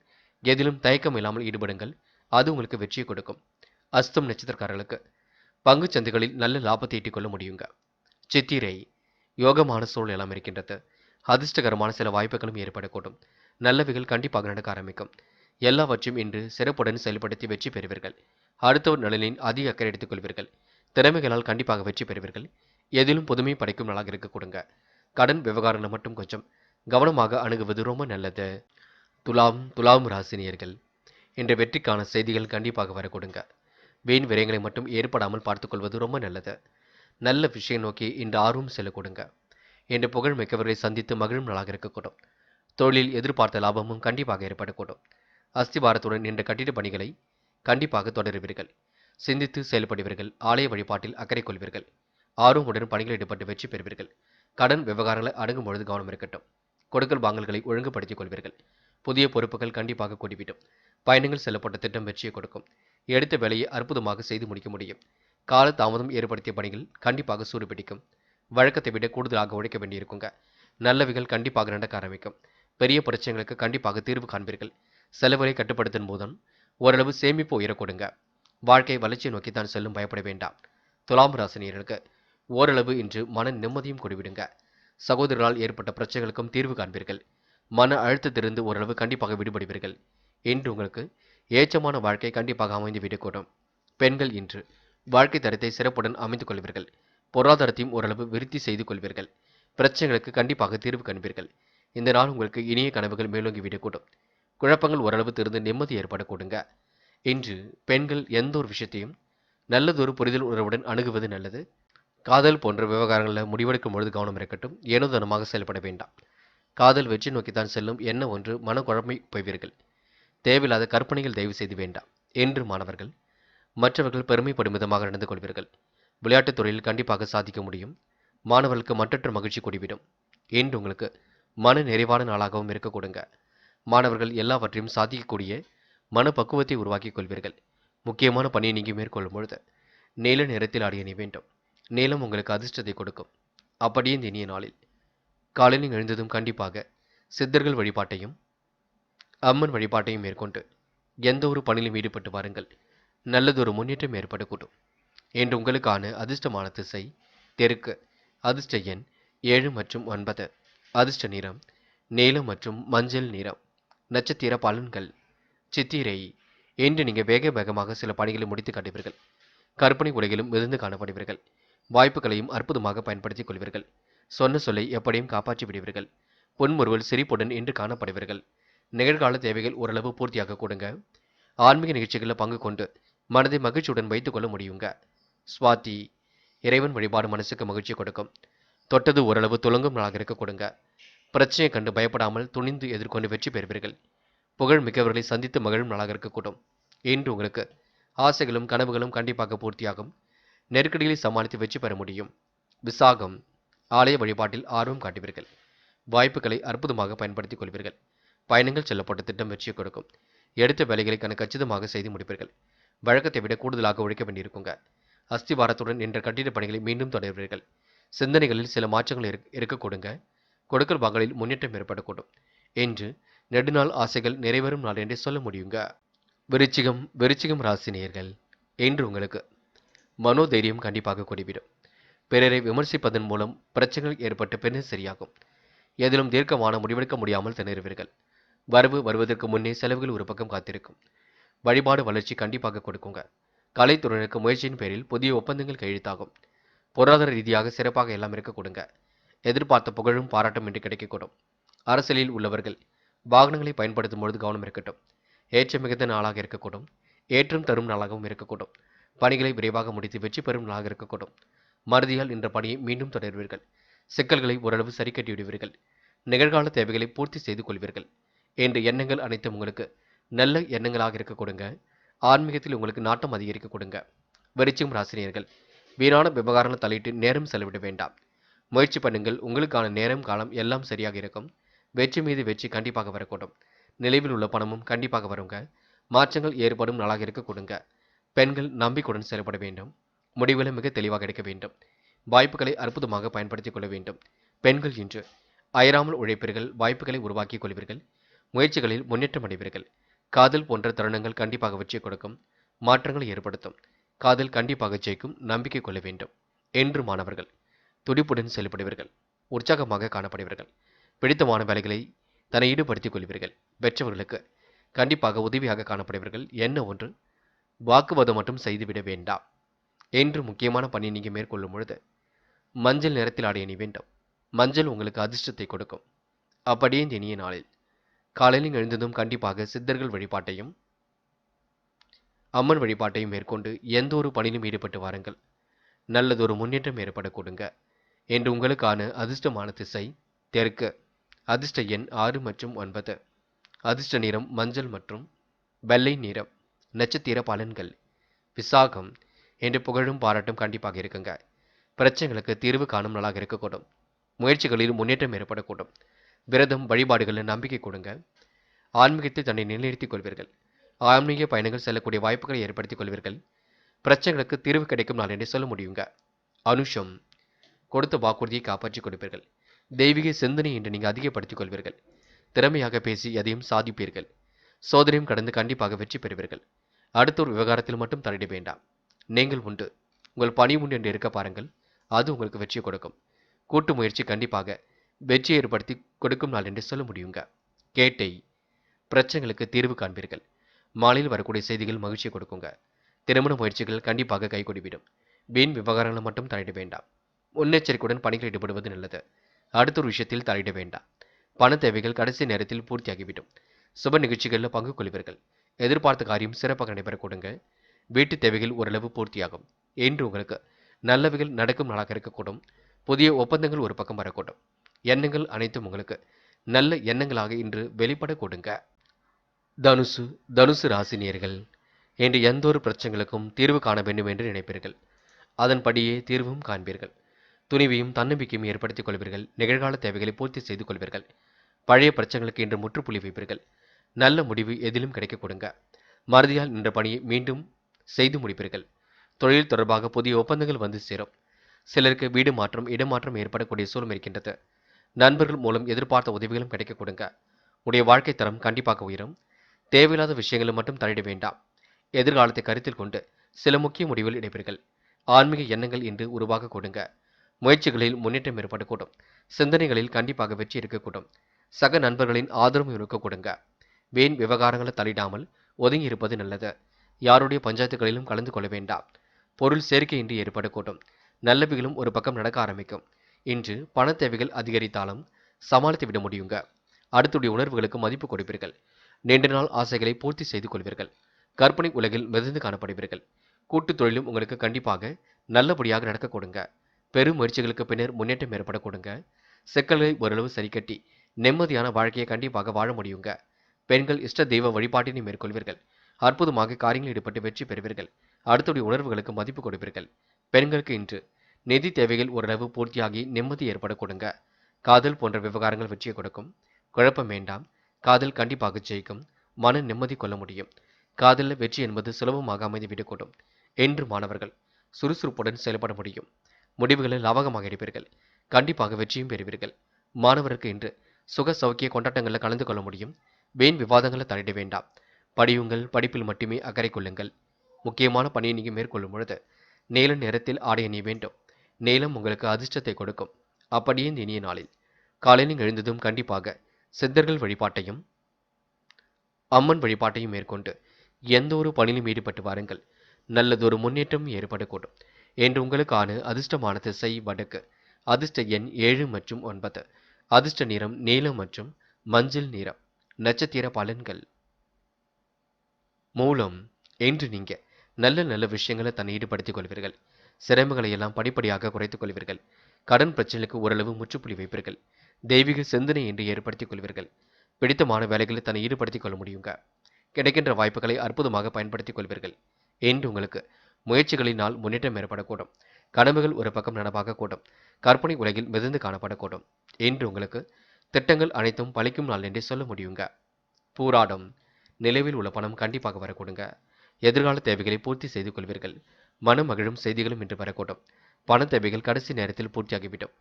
எதிலும் தயக்கம் இல்லாமல் ஈடுபடுங்கள். அது உங்களுக்கு வெற்றியை கொடுக்கும். அஸ்தம் நட்சத்திரக்காரர்களுக்கு பங்கு சந்தைகளில் நல்ல லாபத்தை ஈட்டிக் கொள்ள முடியுங்க. சித்திரை, யோகமான சூழல் எல்லாம் இருக்கின்றது. அதிர்ஷ்டகரமான சில வாய்ப்புகளும் ஏற்படக்கூடும். நல்லவைகள் கண்டிப்பாக நடக்க ஆரம்பிக்கும். எல்லாவற்றையும் இன்று சிறப்புடன் செயல்படுத்தி வெற்றி பெறுவீர்கள். அடுத்தவர் நலனின் அதிக அக்கறை எடுத்துக் கொள்வீர்கள். திறமைகளால் கண்டிப்பாக வெற்றி பெறுவீர்கள். எதிலும் புதுமை படைக்கும் நாளாக இருக்க கொடுங்க. கடன் விவகாரங்களை மட்டும் கொஞ்சம் கவனமாக அணுகுவது ரொம்ப நல்லது. துலாம் ராசினியர்கள் என்ற வெற்றிக்கான செய்திகள் கண்டிப்பாக வர கொடுங்க. வீண் விரயங்களை மட்டும் ஏற்படாமல் பார்த்துக்கொள்வது ரொம்ப நல்லது. நல்ல விஷயம் நோக்கி இன்று ஆர்வம் செல்ல கொடுங்க. இன்று புகழ் மிக்கவர்களை சந்தித்து மகிழும் நாளாக இருக்கக்கூடும். தொழிலில் எதிர்பார்த்த லாபமும் கண்டிப்பாக ஏற்படக்கூடும். அஸ்திவாரத்துடன் நின்ற கட்டிட பணிகளை கண்டிப்பாக தொடருவீர்கள். சிந்தித்து செயல்படுவீர்கள். ஆலய வழிபாட்டில் அக்கறை கொள்வீர்கள். ஆர்வமுடன் பணிகளில் ஈடுபட்டு வெற்றி பெறுவீர்கள். கடன் விவகாரங்களை அடங்கும் பொழுது கவனம் இருக்கட்டும். கொடுக்கல் வாங்கல்களை ஒழுங்குபடுத்திக் கொள்வீர்கள். புதிய பொறுப்புகள் கண்டிப்பாக கூடிவிடும். பயணங்கள் செல்லப்பட்ட திட்டம் வெற்றியை கொடுக்கும். எடுத்த வேலையை அற்புதமாக செய்து முடிக்க முடியும். கால தாமதம் ஏற்படுத்திய பணிகள் கண்டிப்பாக சூடுபிடிக்கும். வழக்கத்தை விட கூடுதலாக உழைக்க வேண்டியிருக்குங்க. நல்லவைகள் கண்டிப்பாக நடக்க ஆரம்பிக்கும். பெரிய பிரச்சனைகளுக்கு கண்டிப்பாக தீர்வு காண்பீர்கள். செலவுகளை கட்டுப்படுத்தும் போதும் ஓரளவு சேமிப்பு உயரக்கூடுங்க. வாழ்க்கை வளர்ச்சியை நோக்கித்தான் செல்லும், பயப்பட வேண்டாம். துலாம் ராசினியர்களுக்கு ஓரளவு இன்று மன நிம்மதியும் கூடிவிடுங்க. சகோதரரால் ஏற்பட்ட பிரச்சனைகளுக்கும் தீர்வு காண்பீர்கள். மன அழுத்தத்திலிருந்து ஓரளவு கண்டிப்பாக விடுபடுவீர்கள். இன்று உங்களுக்கு ஏற்றமான வாழ்க்கை கண்டிப்பாக அமைந்து விடக்கூடும். பெண்கள் இன்று வாழ்க்கை தரத்தை சிறப்புடன் அமைத்துக் கொள்வீர்கள். பொருளாதாரத்தையும் ஓரளவு விருத்தி செய்து கொள்வீர்கள். பிரச்சனைகளுக்கு கண்டிப்பாக தீர்வு காண்பீர்கள். இந்த நாள் உங்களுக்கு இனிய கனவுகள் மேலோங்கி விடக்கூடும். குழப்பங்கள் ஓரளவு திருந்து நிம்மதி ஏற்படக்கூடுங்க. இன்று பெண்கள் எந்த ஒரு விஷயத்தையும் நல்லதொரு புரிதல் உணர்வுடன் அணுகுவது நல்லது. காதல் போன்ற விவகாரங்களில் முடிவெடுக்கும் பொழுது கவனம் இருக்கட்டும். ஏனோதனமாக செயல்பட வேண்டாம். காதல் வெற்றி நோக்கித்தான் செல்லும் என்ன ஒன்று மனக்குழம்பை போய்வீர்கள். தேவையில்லாத கற்பனைகள் தயவு செய்து வேண்டாம். என்று மாணவர்கள் மற்றவர்கள் பெருமைப்படும் விதமாக நடந்து கொள்வீர்கள். விளையாட்டுத் துறையில் கண்டிப்பாக சாதிக்க முடியும். மாணவர்களுக்கு மற்றற்ற மகிழ்ச்சி கூடிவிடும். இன்று உங்களுக்கு மன நிறைவான நாளாகவும் இருக்க கொடுங்க. மாணவர்கள் எல்லாவற்றையும் சாதிக்கக்கூடிய மனப்பக்குவத்தை உருவாக்கிக் கொள்வீர்கள். முக்கியமான பணியை நீங்கள் மேற்கொள்ளும் பொழுது நீல நிறத்தில் ஆடிய அணி வேண்டும். நீலம் உங்களுக்கு அதிர்ஷ்டத்தை கொடுக்கும். அப்படியே இந்த இனிய நாளில் காலையில் எழுந்ததும் கண்டிப்பாக சித்தர்கள் வழிபாட்டையும் அம்மன் வழிபாட்டையும் மேற்கொண்டு எந்த ஒரு பணியிலும் ஈடுபட்டு வாருங்கள். நல்லதொரு முன்னேற்றம் ஏற்படக்கூடும். இன்று உங்களுக்கான அதிர்ஷ்டமான திசை தெற்கு. அதிர்ஷ்ட எண் 7 மற்றும் 9. அதிர்ஷ்ட நிறம் நீலம் மற்றும் மஞ்சள் நிறம். நட்சத்திர பலன்கள் சித்திரை. இன்று நீங்கள் வேக வேகமாக சில பணிகளை முடித்து காட்டுவீர்கள். கற்பனை உலகிலும் மிதந்து காணப்படுவீர்கள். வாய்ப்புகளையும் அற்புதமாக பயன்படுத்திக் கொள்வீர்கள். சொன்ன சொல்லை எப்படியும் காப்பாற்றி விடுவீர்கள். புன்முறுவல் சிரிப்புடன் இன்று காணப்படுவீர்கள். நிகழ்கால தேவைகள் ஓரளவு பூர்த்தியாக கொடுங்க. ஆன்மீக நிகழ்ச்சிகளில் பங்கு கொண்டு மனதை மகிழ்ச்சியுடன் வைத்துக் கொள்ள முடியுங்க. சுவாதி. இறைவன் வழிபாடு மனசுக்கு மகிழ்ச்சி கொடுக்கும். தொட்டது ஓரளவு துலங்கும் நாளாக இருக்க கொடுங்க. பிரச்சனையை கண்டு பயப்படாமல் துணிந்து எதிர்கொண்டு வெற்றி பெறுவீர்கள். புகழ் மிக்கவர்களை சந்தித்து மகிழும் நாளாக இருக்கக்கூடும். இன்று உங்களுக்கு ஆசைகளும் கனவுகளும் கண்டிப்பாக பூர்த்தியாகும். நெருக்கடிகளை சமாளித்து வெற்றி பெற முடியும். விசாகம். ஆலய வழிபாட்டில் ஆர்வம் காட்டுவீர்கள். வாய்ப்புகளை அற்புதமாக பயன்படுத்திக் கொள்வீர்கள். பயணங்கள் செல்லப்பட்ட திட்டம் வெற்றியை கொடுக்கும். எடுத்த வேலைகளை கச்சிதமாக செய்து முடிப்பீர்கள். வழக்கத்தை விட கூடுதலாக உழைக்க வேண்டியிருக்குங்க. அஸ்திவாரத்துடன் நின்ற கட்டிட பணிகளை மீண்டும் தொடர்வீர்கள். சிந்தனைகளில் சில மாற்றங்கள் இருக்க கொடுங்க. கொடுக்கல் வாங்கலில் முன்னேற்றம் ஏற்படக்கூடும். என்று நெடுநாள் ஆசைகள் நிறைவேறும் நாள் என்றே சொல்ல முடியுங்க. விருச்சிகம் ராசினியர்கள் இன்று உங்களுக்கு மனோதைரியம் கண்டிப்பாக கூடிவிடும். பிறரை விமர்சிப்பதன் மூலம் பிரச்சனைகள் ஏற்பட்டு பின்னர் சரியாகும். எதிலும் தீர்க்கமான முடிவெடுக்க முடியாமல் திணறுவீர்கள். வரவு வருவதற்கு முன்னே செலவுகள் ஒரு பக்கம் காத்திருக்கும். வழிபாடு வளர்ச்சி கண்டிப்பாக கொடுக்குங்க. கலைத்துறையினருக்கு முயற்சியின் பேரில் புதிய ஒப்பந்தங்கள் கையெழுத்தாகும். பொருளாதார ரீதியாக சிறப்பாக எல்லாம் இருக்க கொடுங்க. எதிர்பார்த்த புகழும் பாராட்டும் இன்று கிடைக்கக்கூடும். அரசியலில் உள்ளவர்கள் வாகனங்களை பயன்படுத்தும் பொழுது கவனம் இருக்கட்டும். ஏற்றம் மிகுந்த நாளாக இருக்கக்கூடும். ஏற்றம் தரும் நாளாகவும் இருக்கக்கூடும். பணிகளை விரைவாக முடித்து வெற்றி பெறும் நாளாக இருக்கக்கூடும். மறதியால் என்ற பணியை மீண்டும் தொடர்வீர்கள். சிக்கல்களை ஓரளவு சரி கட்டி விடுவீர்கள். நிகழ்கால தேவைகளை பூர்த்தி செய்து கொள்வீர்கள். என்ற எண்ணங்கள் அனைத்தும் உங்களுக்கு நல்ல எண்ணங்களாக இருக்க கொடுங்க. ஆன்மீகத்தில் உங்களுக்கு நாட்டம் அதிகரிக்க கொடுங்க. விருச்சிகம் ராசினியர்கள் வீணான விவகாரங்கள் தலையிட்டு நேரம் செலவிட வேண்டாம். முயற்சி பண்ணுங்கள். உங்களுக்கான நேரம் காலம் எல்லாம் சரியாக இருக்கும். வெற்றி மீது வெற்றி கண்டிப்பாக வரக்கூடும். நிலைவில் உள்ள பணமும் கண்டிப்பாக வருங்க. மாற்றங்கள் ஏற்படும் நாளாக இருக்க கொடுங்க. பெண்கள் நம்பிக்கையுடன் செயல்பட வேண்டும். முடிவுகளை மிக தெளிவாக எடுக்க வேண்டும். வாய்ப்புகளை அற்புதமாக பயன்படுத்திக் கொள்ள வேண்டும். பெண்கள் இன்று அயராமல் உழைப்பீர்கள். வாய்ப்புகளை உருவாக்கிக் கொள்வீர்கள். முயற்சிகளில் முன்னேற்றம் அடைவீர்கள். காதல் போன்ற தருணங்கள் கண்டிப்பாக வெற்றி கொடுக்கும். மாற்றங்களை ஏற்படுத்தும். காதல் கண்டிப்பாக ஜெயிக்கும். நம்பிக்கை கொள்ள வேண்டும். என்று மாணவர்கள் துடிப்புடன் செயல்படுவீர்கள். உற்சாகமாக காணப்படுவீர்கள். பிடித்தமான வேலைகளை தன்னை ஈடுபடுத்திக் கொள்வீர்கள். பெற்றவர்களுக்கு கண்டிப்பாக உதவியாக காணப்படுவீர்கள். என்ன ஒன்று வாக்குவாதம் மட்டும் செய்துவிட வேண்டாம். என்று முக்கியமான பணியை நீங்கள் மேற்கொள்ளும் பொழுது மஞ்சள் நிறத்தில் ஆடை அணி வேண்டும். மஞ்சள் உங்களுக்கு அதிர்ஷ்டத்தை கொடுக்கும். அப்படியே இந்த இனிய நாளில் காலையில் எழுந்ததும் கண்டிப்பாக சித்தர்கள் வழிபாட்டையும் அம்மன் வழிபாட்டையும் மேற்கொண்டு எந்த ஒரு பணியிலும் ஈடுபட்டு வாருங்கள். நல்லதொரு முன்னேற்றம் ஏற்பட கொடுங்க. என்று உங்களுக்கான அதிர்ஷ்டமான திசை தெற்கு. அதிர்ஷ்ட எண் 6 மற்றும் 9. அதிர்ஷ்ட நிறம் மஞ்சள் மற்றும் வெள்ளை நிறம். நட்சத்திர பலன்கள். விசாகம் என்று புகழும் பாராட்டும் கண்டிப்பாக இருக்குங்க. பிரச்சனைகளுக்கு தீர்வு காணும் நாளாக இருக்கக்கூடும். முயற்சிகளில் முன்னேற்றம் ஏற்படக்கூடும். விரதம் வழிபாடுகளில் நம்பிக்கை கொடுங்க. ஆன்மீகத்தில் தன்னை நிலைநிறுத்திக் கொள்வீர்கள். ஆன்மீக பயணங்கள் செல்லக்கூடிய வாய்ப்புகளை ஏற்படுத்திக் கொள்வீர்கள். பிரச்சனைகளுக்கு தீர்வு கிடைக்கும் நாள் என்று சொல்ல முடியுங்க. அனுஷம் கொடுத்த வாக்குறுதியை காப்பாற்றிக் கொடுப்பீர்கள். தெய்வீக சிந்தனை என்று நீங்கள் அதிகப்படுத்திக் கொள்வீர்கள். திறமையாக பேசி எதையும் சாதிப்பீர்கள். சோதனையும் கடந்து கண்டிப்பாக வெற்றி பெறுவீர்கள். அடுத்த ஒரு விவகாரத்தில் மட்டும் தலையிட வேண்டாம். நீங்கள் உண்டு, உங்கள் பணி உண்டு என்று இருக்க பாருங்கள். அது உங்களுக்கு வெற்றி கொடுக்கும். கூட்டு முயற்சி கண்டிப்பாக வெற்றி ஏற்படுத்தி கொடுக்கும் நாள் என்று சொல்ல முடியுங்க. கேட்டை பிரச்சனைகளுக்கு தீர்வு காண்பீர்கள். மாலையில் வரக்கூடிய செய்திகள் மகிழ்ச்சியை கொடுக்குங்க. திருமண முயற்சிகள் கண்டிப்பாக கைகூடிவிடும். வீண் விவகாரங்களை மட்டும் தலையிட வேண்டாம். முன்னெச்சரிக்கையுடன் பணிகளில் ஈடுபடுவது நல்லது. அடுத்த ஒரு விஷயத்தில் தலையிட வேண்டாம். பண தேவைகள் கடைசி நேரத்தில் பூர்த்தியாகிவிடும். சுப நிகழ்ச்சிகளில் பங்கு கொள்வீர்கள். எதிர்பார்த்த காரியம் சிறப்பாக நடைபெற கொடுங்க. வீட்டு தேவைகள் ஓரளவு பூர்த்தியாகும். என்று உங்களுக்கு நல்லவைகள் நடக்கும் நாளாக இருக்கக்கூடும். புதிய ஒப்பந்தங்கள் ஒரு பக்கம் வரக்கூடும். எண்ணங்கள் அனைத்தும் உங்களுக்கு நல்ல எண்ணங்களாக இன்று வெளிப்பட கொடுங்க. தனுசு தனுசு ராசினியர்கள் என்று எந்த ஒரு பிரச்சனைகளுக்கும் தீர்வு காண வேண்டும் என்று நினைப்பீர்கள். அதன்படியே தீர்வும் காண்பீர்கள். துணிவையும் தன்னம்பிக்கையும் ஏற்படுத்திக் கொள்வீர்கள். நிகழ்கால தேவைகளை பூர்த்தி செய்து கொள்வீர்கள். பழைய பிரச்சனைகளுக்கு இன்று முற்றுப்புள்ளி வைப்பீர்கள். நல்ல முடிவு எதிலும் கிடைக்க கொடுங்க. மறதியால் நின்ற பணியை மீண்டும் செய்து முடிப்பீர்கள். தொழில் தொடர்பாக புதிய ஒப்பந்தங்கள் வந்து சேரும். சிலருக்கு வீடு மாற்றம் இடமாற்றம் ஏற்படக்கூடிய சூழல் இருக்கின்றது. நண்பர்கள் மூலம் எதிர்பார்த்த உதவிகளும் கிடைக்க கொடுங்க. உடைய வாழ்க்கை தரம் கண்டிப்பாக உயரும். தேவையில்லாத விஷயங்களை மட்டும் தலையிட வேண்டாம். எதிர்காலத்தை கருத்தில் கொண்டு சில முக்கிய முடிவுகள் எடுப்பீர்கள். ஆன்மீக எண்ணங்கள் இன்று உருவாக கொடுங்க. முயற்சிகளில் முன்னேற்றம் ஏற்படக்கூடும். சிந்தனைகளில் கண்டிப்பாக வெற்றி இருக்கக்கூடும். சக நண்பர்களின் ஆதரவு இருக்க கொடுங்க. வீண் விவகாரங்களை தலையிடாமல் ஒதுங்கி இருப்பது நல்லது. யாருடைய பஞ்சாயத்துகளிலும் கலந்து கொள்ள வேண்டாம். பொருள் சேர்க்கையின்றி ஏற்படக்கூடும். நல்லவைகளும் ஒரு பக்கம் நடக்க ஆரம்பிக்கும். இன்று பண தேவைகள் அதிகரித்தாலும் சமாளித்து விட முடியுங்க. அடுத்துடைய உணர்வுகளுக்கு மதிப்பு கொடுப்பீர்கள். நீண்ட நாள் ஆசைகளை பூர்த்தி செய்து கொள்வீர்கள். கற்பனை உலகில் மிதந்து காணப்படுவீர்கள். கூட்டு தொழிலும் உங்களுக்கு கண்டிப்பாக நல்லபடியாக நடக்க கொடுங்க. பெரும் முயற்சிகளுக்கு பின்னர் முன்னேற்றம் ஏற்பட கொடுங்க. சிக்கல்களை ஓரளவு சரிக்கட்டி நிம்மதியான வாழ்க்கையை கண்டிப்பாக வாழ முடியுங்க. பெண்கள் இஷ்ட தெய்வ வழிபாட்டினை மேற்கொள்வீர்கள். அற்புதமாக காரியங்களில் ஈடுபட்டு வெற்றி பெறுவீர்கள். அடுத்துடைய உணர்வுகளுக்கு மதிப்பு கொடுப்பீர்கள். பெண்களுக்கு இன்று நிதி தேவைகள் ஓரளவு பூர்த்தியாகி நிம்மதி ஏற்பட கொடுங்க. காதல் போன்ற விவகாரங்கள் வெற்றியை கொடுக்கும். குழப்பம் வேண்டாம். காதல் கண்டிப்பாக ஜெயிக்கும். மன நிம்மதி கொள்ள முடியும். காதலில் வெற்றி என்பது சுலபமாக அமைந்துவிடக்கூடும். என்று மாணவர்கள் சுறுசுறுப்புடன் செயல்பட முடியும். முடிவுகளை லாபகமாக எடுப்பீர்கள். கண்டிப்பாக வெற்றியும் பெறுவீர்கள். மாணவருக்கு இன்று சுக சௌக்கிய கொண்டாட்டங்களில் கலந்து கொள்ள முடியும். வீண் விவாதங்களை தலையிட வேண்டாம். படியுங்கள். படிப்பில் மட்டுமே அக்கறை கொள்ளுங்கள். முக்கியமான பணியை நீங்கள் மேற்கொள்ளும் பொழுது நீல நிறத்தில் ஆடை அணிய வேண்டும். நீலம் உங்களுக்கு அதிர்ஷ்டத்தை கொடுக்கும். அப்படியே இந்த இனிய நாளில் காலையில் எழுந்ததும் கண்டிப்பாக சித்தர்கள் வழிபாட்டையும் அம்மன் வழிபாட்டையும் மேற்கொண்டு எந்த ஒரு பணியிலும் ஈடுபட்டு வாருங்கள். நல்லதொரு முன்னேற்றம் ஏற்படக்கூடும். என்று உங்களுக்கான அதிர்ஷ்டமான திசை வடக்கு. அதிர்ஷ்ட எண் 7 மற்றும் 9. அதிர்ஷ்ட நிறம் நீலம் மற்றும் மஞ்சள் நிறம். நட்சத்திர பலன்கள். மூலம் என்று நீங்க நல்ல நல்ல விஷயங்களை தன்னை ஈடுபடுத்திக் கொள்வீர்கள். சிரமங்களை எல்லாம் படிப்படியாக குறைத்துக் கொள்வீர்கள். கடன் பிரச்சனைக்கு ஓரளவு முற்றுப்புள்ளி வைப்பீர்கள். தெய்வீக சிந்தனை என்று ஏற்படுத்திக் கொள்வீர்கள். பிடித்தமான வேலைகளை தன்னை ஈடுபடுத்திக் கொள்ள முடியுங்க. கிடைக்கின்ற வாய்ப்புகளை அற்புதமாக பயன்படுத்திக் கொள்வீர்கள். என்று உங்களுக்கு முயற்சிகளினால் முன்னேற்றம் ஏற்படக்கூடும். கனவுகள் ஒரு பக்கம் நனவாக கூடும். கற்பனை உலகில் மிதந்து காணப்படக்கூடும். என்று உங்களுக்கு திட்டங்கள் அனைத்தும் பலிக்கும் நாள் என்றே சொல்ல முடியுங்க. பூராடம் நிலவில் உள்ள பணம் கண்டிப்பாக வரக்கூடுங்க. எதிர்கால தேவைகளை பூர்த்தி செய்து கொள்வீர்கள். மனம் மகிழும் செய்திகளும் இன்று வரக்கூடும். பண தேவைகள் கடைசி நேரத்தில் பூர்த்தியாகிவிடும்.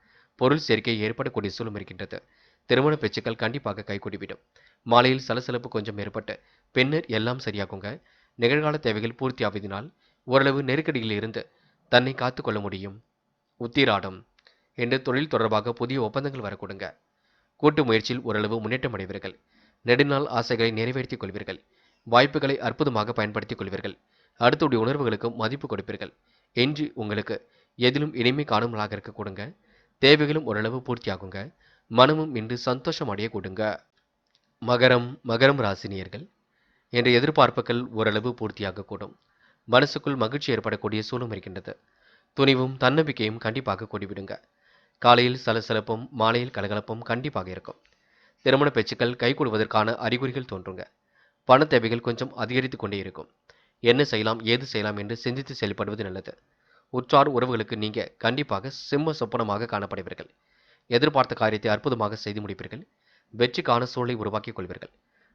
பொருள் சேர்க்கை ஏற்படக்கூடிய சூழல் இருக்கின்றது. திருமண பேச்சுக்கள் கண்டிப்பாக கைகூடிவிடும். மாலையில் சலசலப்பு கொஞ்சம் ஏற்பட்டு பின்னர் எல்லாம் சரியாகுங்க. நிகழ்கால தேவைகள் பூர்த்தியாவதினால் ஓரளவு நெருக்கடியில் இருந்து தன்னை காத்து கொள்ள முடியும். உத்திராடம் என்று தொழில் தொடர்பாக புதிய ஒப்பந்தங்கள் வரக்கூடுங்க. கூட்டு முயற்சியில் ஓரளவு முன்னேற்றம் அடைவீர்கள். நெடுநாள் ஆசைகளை நிறைவேற்றிக் கொள்வீர்கள். வாய்ப்புகளை அற்புதமாக பயன்படுத்திக் கொள்வீர்கள். அடுத்துடைய உணர்வுகளுக்கு மதிப்பு கொடுப்பீர்கள். என்று உங்களுக்கு எதிலும் இனிமை காணும் நாளாக இருக்க கொடுங்க. தேவைகளும் ஓரளவு பூர்த்தியாகுங்க. மனமும் இன்று சந்தோஷம் அடைய கொடுங்க. மகரம் ராசினியர்கள் என்ற எதிர்பார்ப்புகள் ஓரளவு பூர்த்தியாகக்கூடும். மனசுக்குள் மகிழ்ச்சி ஏற்படக்கூடிய சூழலும் இருக்கின்றது. துணிவும் தன்னம்பிக்கையும் கண்டிப்பாக கூடிவிடுங்க. காலையில் சலசலப்பும் மாலையில் கலகலப்பும் கண்டிப்பாக இருக்கும். திருமண பேச்சுக்கள் கைகூடுவதற்கான அறிகுறிகள் தோன்றுங்க. பண தேவைகள் கொஞ்சம் அதிகரித்து கொண்டே இருக்கும். என்ன செய்யலாம் ஏது செய்யலாம் என்று சிந்தித்து செயல்படுவது நல்லது. உற்றார் உறவுகளுக்கு நீங்க கண்டிப்பாக சிம்ம சொப்பனமாக காணப்படுவீர்கள். எதிர்பார்த்த காரியத்தை அற்புதமாக செய்து முடிப்பீர்கள். வெற்றிக்கான சூழலை உருவாக்கிக் கொள்வீர்கள்.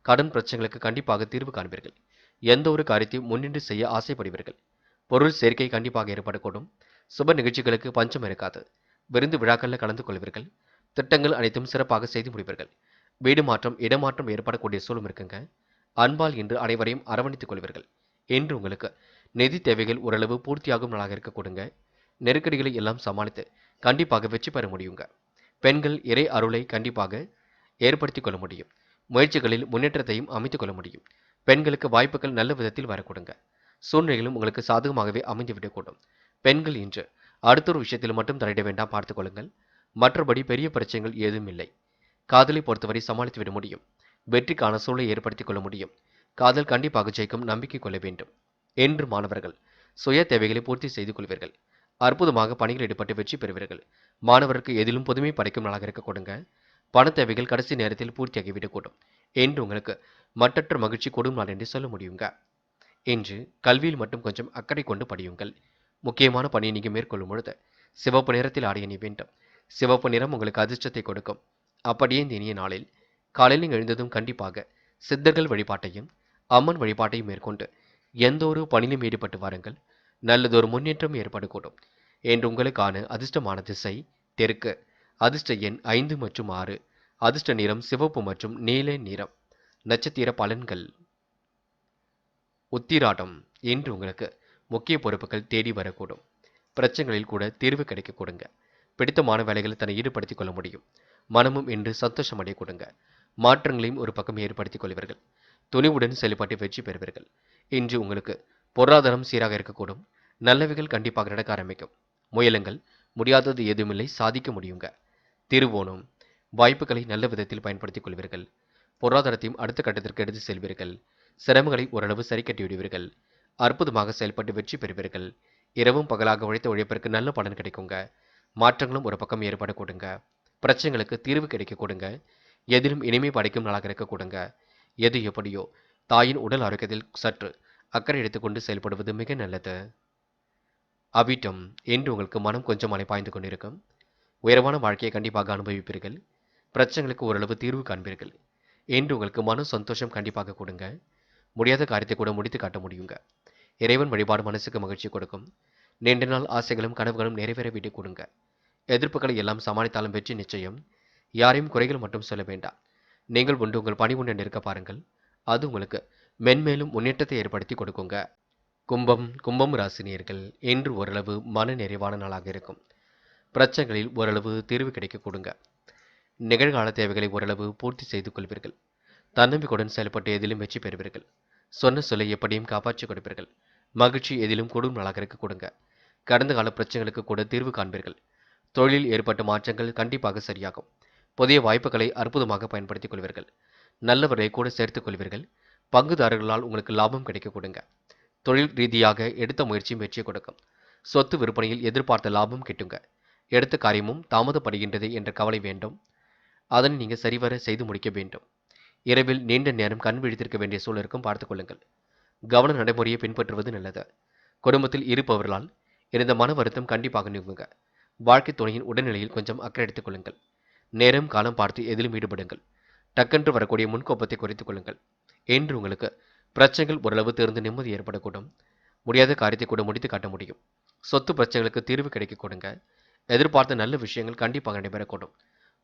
கடன் பிரச்சனைகளுக்கு கண்டிப்பாக தீர்வு காண்பீர்கள். எந்த ஒரு காரியத்தையும் முன்னின்று செய்ய ஆசைப்படுவீர்கள். பொருள் சேர்க்கை கண்டிப்பாக ஏற்படக்கூடும். சுப நிகழ்ச்சிகளுக்கு பஞ்சம் இருக்காது. விருந்து விழாக்களில் கலந்து கொள்வீர்கள். திட்டங்கள் அனைத்தும் சிறப்பாக செய்து முடிப்பீர்கள். வீடு மாற்றம் இடமாற்றம் ஏற்படக்கூடிய சூழலும் இருக்குங்க. அன்பால் இன்று அனைவரையும் அரவணைத்துக் கொள்வீர்கள். இன்று உங்களுக்கு நிதி தேவைகள் ஓரளவு பூர்த்தியாகும் நாளாக இருக்க கொடுங்க. நெருக்கடிகளை எல்லாம் சமாளித்து கண்டிப்பாக வெற்றி பெற முடியுங்க. பெண்கள் இறை அருளை கண்டிப்பாக ஏற்படுத்திக் கொள்ள முடியும். முயற்சிகளில் முன்னேற்றத்தையும் அமைத்துக் கொள்ள முடியும். பெண்களுக்கு வாய்ப்புகள் நல்ல விதத்தில் வரக்கூடுங்க. சூழ்நிலைகளும் உங்களுக்கு சாதகமாகவே அமைந்துவிடக்கூடும். பெண்கள் இன்று அடுத்தொரு விஷயத்தில் மட்டும் தலையிட வேண்டாம், பார்த்துக் கொள்ளுங்கள். மற்றபடி பெரிய பிரச்சனைகள் ஏதும் இல்லை. காதலை பொறுத்தவரை சமாளித்து விட முடியும். வெற்றிக்கான சூழலை ஏற்படுத்திக் கொள்ள முடியும். காதல் கண்டிப்பாக ஜெயிக்கும், நம்பிக்கை கொள்ள வேண்டும். என்று மாணவர்கள் சுய தேவைகளை பூர்த்தி செய்து கொள்வீர்கள். அற்புதமாக பணிகள் ஈடுபட்டு வெற்றி பெறுவீர்கள். மாணவருக்கு எதிலும் புதுமை படைக்கும் நாளாக இருக்க கொடுங்க. பண தேவைகள் கடைசி நேரத்தில் பூர்த்தியாகிவிடக்கூடும். என்று உங்களுக்கு மட்டற்ற மகிழ்ச்சி கொடும் நாள் என்று சொல்ல முடியுங்க. இன்று கல்வியில் மட்டும் கொஞ்சம் அக்கறை கொண்டு படியுங்கள். முக்கியமான பணியை நீங்க மேற்கொள்ளும் பொழுது சிவப்பு நிறத்தில் ஆடை அணிய வேண்டும். சிவப்பு நிறம் உங்களுக்கு அதிர்ஷ்டத்தை கொடுக்கும். அப்படியே இந்த இனிய நாளில் காலையில் எழுந்ததும் கண்டிப்பாக சித்தர்கள் வழிபாட்டையும் அம்மன் வழிபாட்டையும் மேற்கொண்டு எந்த ஒரு பணியிலும் ஈடுபட்டு வாருங்கள். நல்லதொரு முன்னேற்றம் ஏற்படக்கூடும். என்று உங்களுக்கான அதிர்ஷ்டமான திசை தெற்கு. அதிர்ஷ்ட எண் 5 மற்றும் 6. அதிர்ஷ்ட நிறம் சிவப்பு மற்றும் நீல நிறம். நட்சத்திர பலன்கள். உத்திராடம். இன்று உங்களுக்கு முக்கிய பொறுப்புகள் தேடி வரக்கூடும். பிரச்சனைகளில் கூட தீர்வு கிடைக்க கொடுங்க. பிடித்தமான வேலைகளை தன்னை ஈடுபடுத்திக் கொள்ள முடியும். மனமும் இன்று சந்தோஷம் அடைய கொடுங்க. மாற்றங்களையும் ஒரு பக்கம் ஏற்படுத்திக் கொள்வீர்கள். துணிவுடன் செயல்பட்டு வெற்றி பெறுவீர்கள். இன்று உங்களுக்கு பொருளாதாரம் சீராக இருக்கக்கூடும். நல்லவைகள் கண்டிப்பாக நடக்க ஆரம்பிக்கும். முயலுங்கள், முடியாதது எதுவுமில்லை, சாதிக்க முடியுங்க. திருவோணம். வாய்ப்புகளை நல்ல விதத்தில் பயன்படுத்திக் கொள்வீர்கள். பொருளாதாரத்தையும் அடுத்த கட்டத்திற்கு எடுத்து செல்வீர்கள். சிரமங்களை ஓரளவு சரி கட்டி விடுவீர்கள். அற்புதமாக செயல்பட்டு வெற்றி பெறுவீர்கள். இரவும் பகலாக உழைத்த உழைப்பிற்கு நல்ல பலன் கிடைக்குங்க. மாற்றங்களும் ஒரு பக்கம் ஏற்பட கொடுங்க. பிரச்சனைகளுக்கு தீர்வு கிடைக்க கொடுங்க. எதிலும் இனிமை படைக்கும் நாளாக இருக்க கொடுங்க. எது எப்படியோ தாயின் உடல் ஆரோக்கியத்தில் சற்று அக்கறை எடுத்துக்கொண்டு செயல்படுவது மிக நல்லது. அவிட்டம். என்று உங்களுக்கு மனம் கொஞ்சம் அலைப்பாய்ந்து கொண்டிருக்கும். உயரமான வாழ்க்கையை கண்டிப்பாக அனுபவிப்பீர்கள். பிரச்சனைகளுக்கு ஓரளவு தீர்வு காண்பீர்கள். என்று உங்களுக்கு மன சந்தோஷம் கண்டிப்பாக கொடுங்க. முடியாத காரியத்தை கூட முடித்து காட்ட முடியுங்க. இறைவன் வழிபாடு மனசுக்கு மகிழ்ச்சி கொடுக்கும். நீண்ட நாள் ஆசைகளும் கனவுகளும் நிறைவேற விட்டு கொடுங்க. எதிர்ப்புகளை எல்லாம் சமாளித்தாலும் வெற்றி நிச்சயம். யாரையும் குறைகள் மட்டும் சொல்ல வேண்டாம். நீங்கள் உண்டு உங்கள் பணி உண்டு இருக்க பாருங்கள். அது உங்களுக்கு மென்மேலும் முன்னேற்றத்தை ஏற்படுத்தி கொடுக்குங்க. கும்பம் ராசினியர்கள் இன்று ஓரளவு மன நிறைவான நாளாக இருக்கும். பிரச்சனைகளில் ஓரளவு தீர்வு கிடைக்க கொடுங்க. நிகழ்கால தேவைகளை ஓரளவு பூர்த்தி செய்து கொள்வீர்கள். தன்னம்பிக்கையுடன் செயல்பட்டு எதிலும் வெற்றி பெறுவீர்கள். சொன்ன சொல்லை எப்படியும் காப்பாற்றிக் கொடுப்பீர்கள். மகிழ்ச்சி எதிலும் கூடும் நாளாக இருக்க கொடுங்க. கடந்த கால பிரச்சனைகளுக்கு கூட தீர்வு காண்பீர்கள். தொழிலில் ஏற்பட்ட மாற்றங்கள் கண்டிப்பாக சரியாகும். புதிய வாய்ப்புகளை அற்புதமாக பயன்படுத்திக் கொள்வீர்கள். நல்லவர்களை கூட சேர்த்துக் கொள்வீர்கள். பங்குதாரர்களால் உங்களுக்கு லாபம் கிடைக்க கொடுங்க. தொழில் ரீதியாக எடுத்த முயற்சியும் வெற்றியை கொடுக்கும். சொத்து விற்பனையில் எதிர்பார்த்த லாபம் கிட்டுங்க. எடுத்த காரியமும் தாமதப்படுகின்றது என்ற கவலை வேண்டும். அதனை நீங்கள் சரிவர செய்து முடிக்க வேண்டும். இரவில் நீண்ட நேரம் கண் விழித்திருக்க வேண்டிய சூழலுக்கும் பார்த்துக் கொள்ளுங்கள். கவன நடைமுறையை பின்பற்றுவது நல்லது. குடும்பத்தில் இருப்பவர்களால் இருந்த மன வருத்தம் கண்டிப்பாக நீங்குங்க. வாழ்க்கை துணையின் உடல்நிலையில் கொஞ்சம் அக்கறை எடுத்துக் கொள்ளுங்கள். நேரம் காலம் பார்த்து எதிலும் ஈடுபடுங்கள். டக்கென்று வரக்கூடிய முன்கோப்பத்தை குறைத்துக் கொள்ளுங்கள். என்று உங்களுக்கு பிரச்சனைகள் ஓரளவு தீர்ந்து நிம்மதி ஏற்படக்கூடும். முடியாத காரியத்தை கூட முடித்து காட்ட முடியும். சொத்து பிரச்சனைகளுக்கு தீர்வு கிடைக்க கொடுங்க. எதிர்பார்த்த நல்ல விஷயங்கள் கண்டிப்பாக நடைபெறக்கூடும்.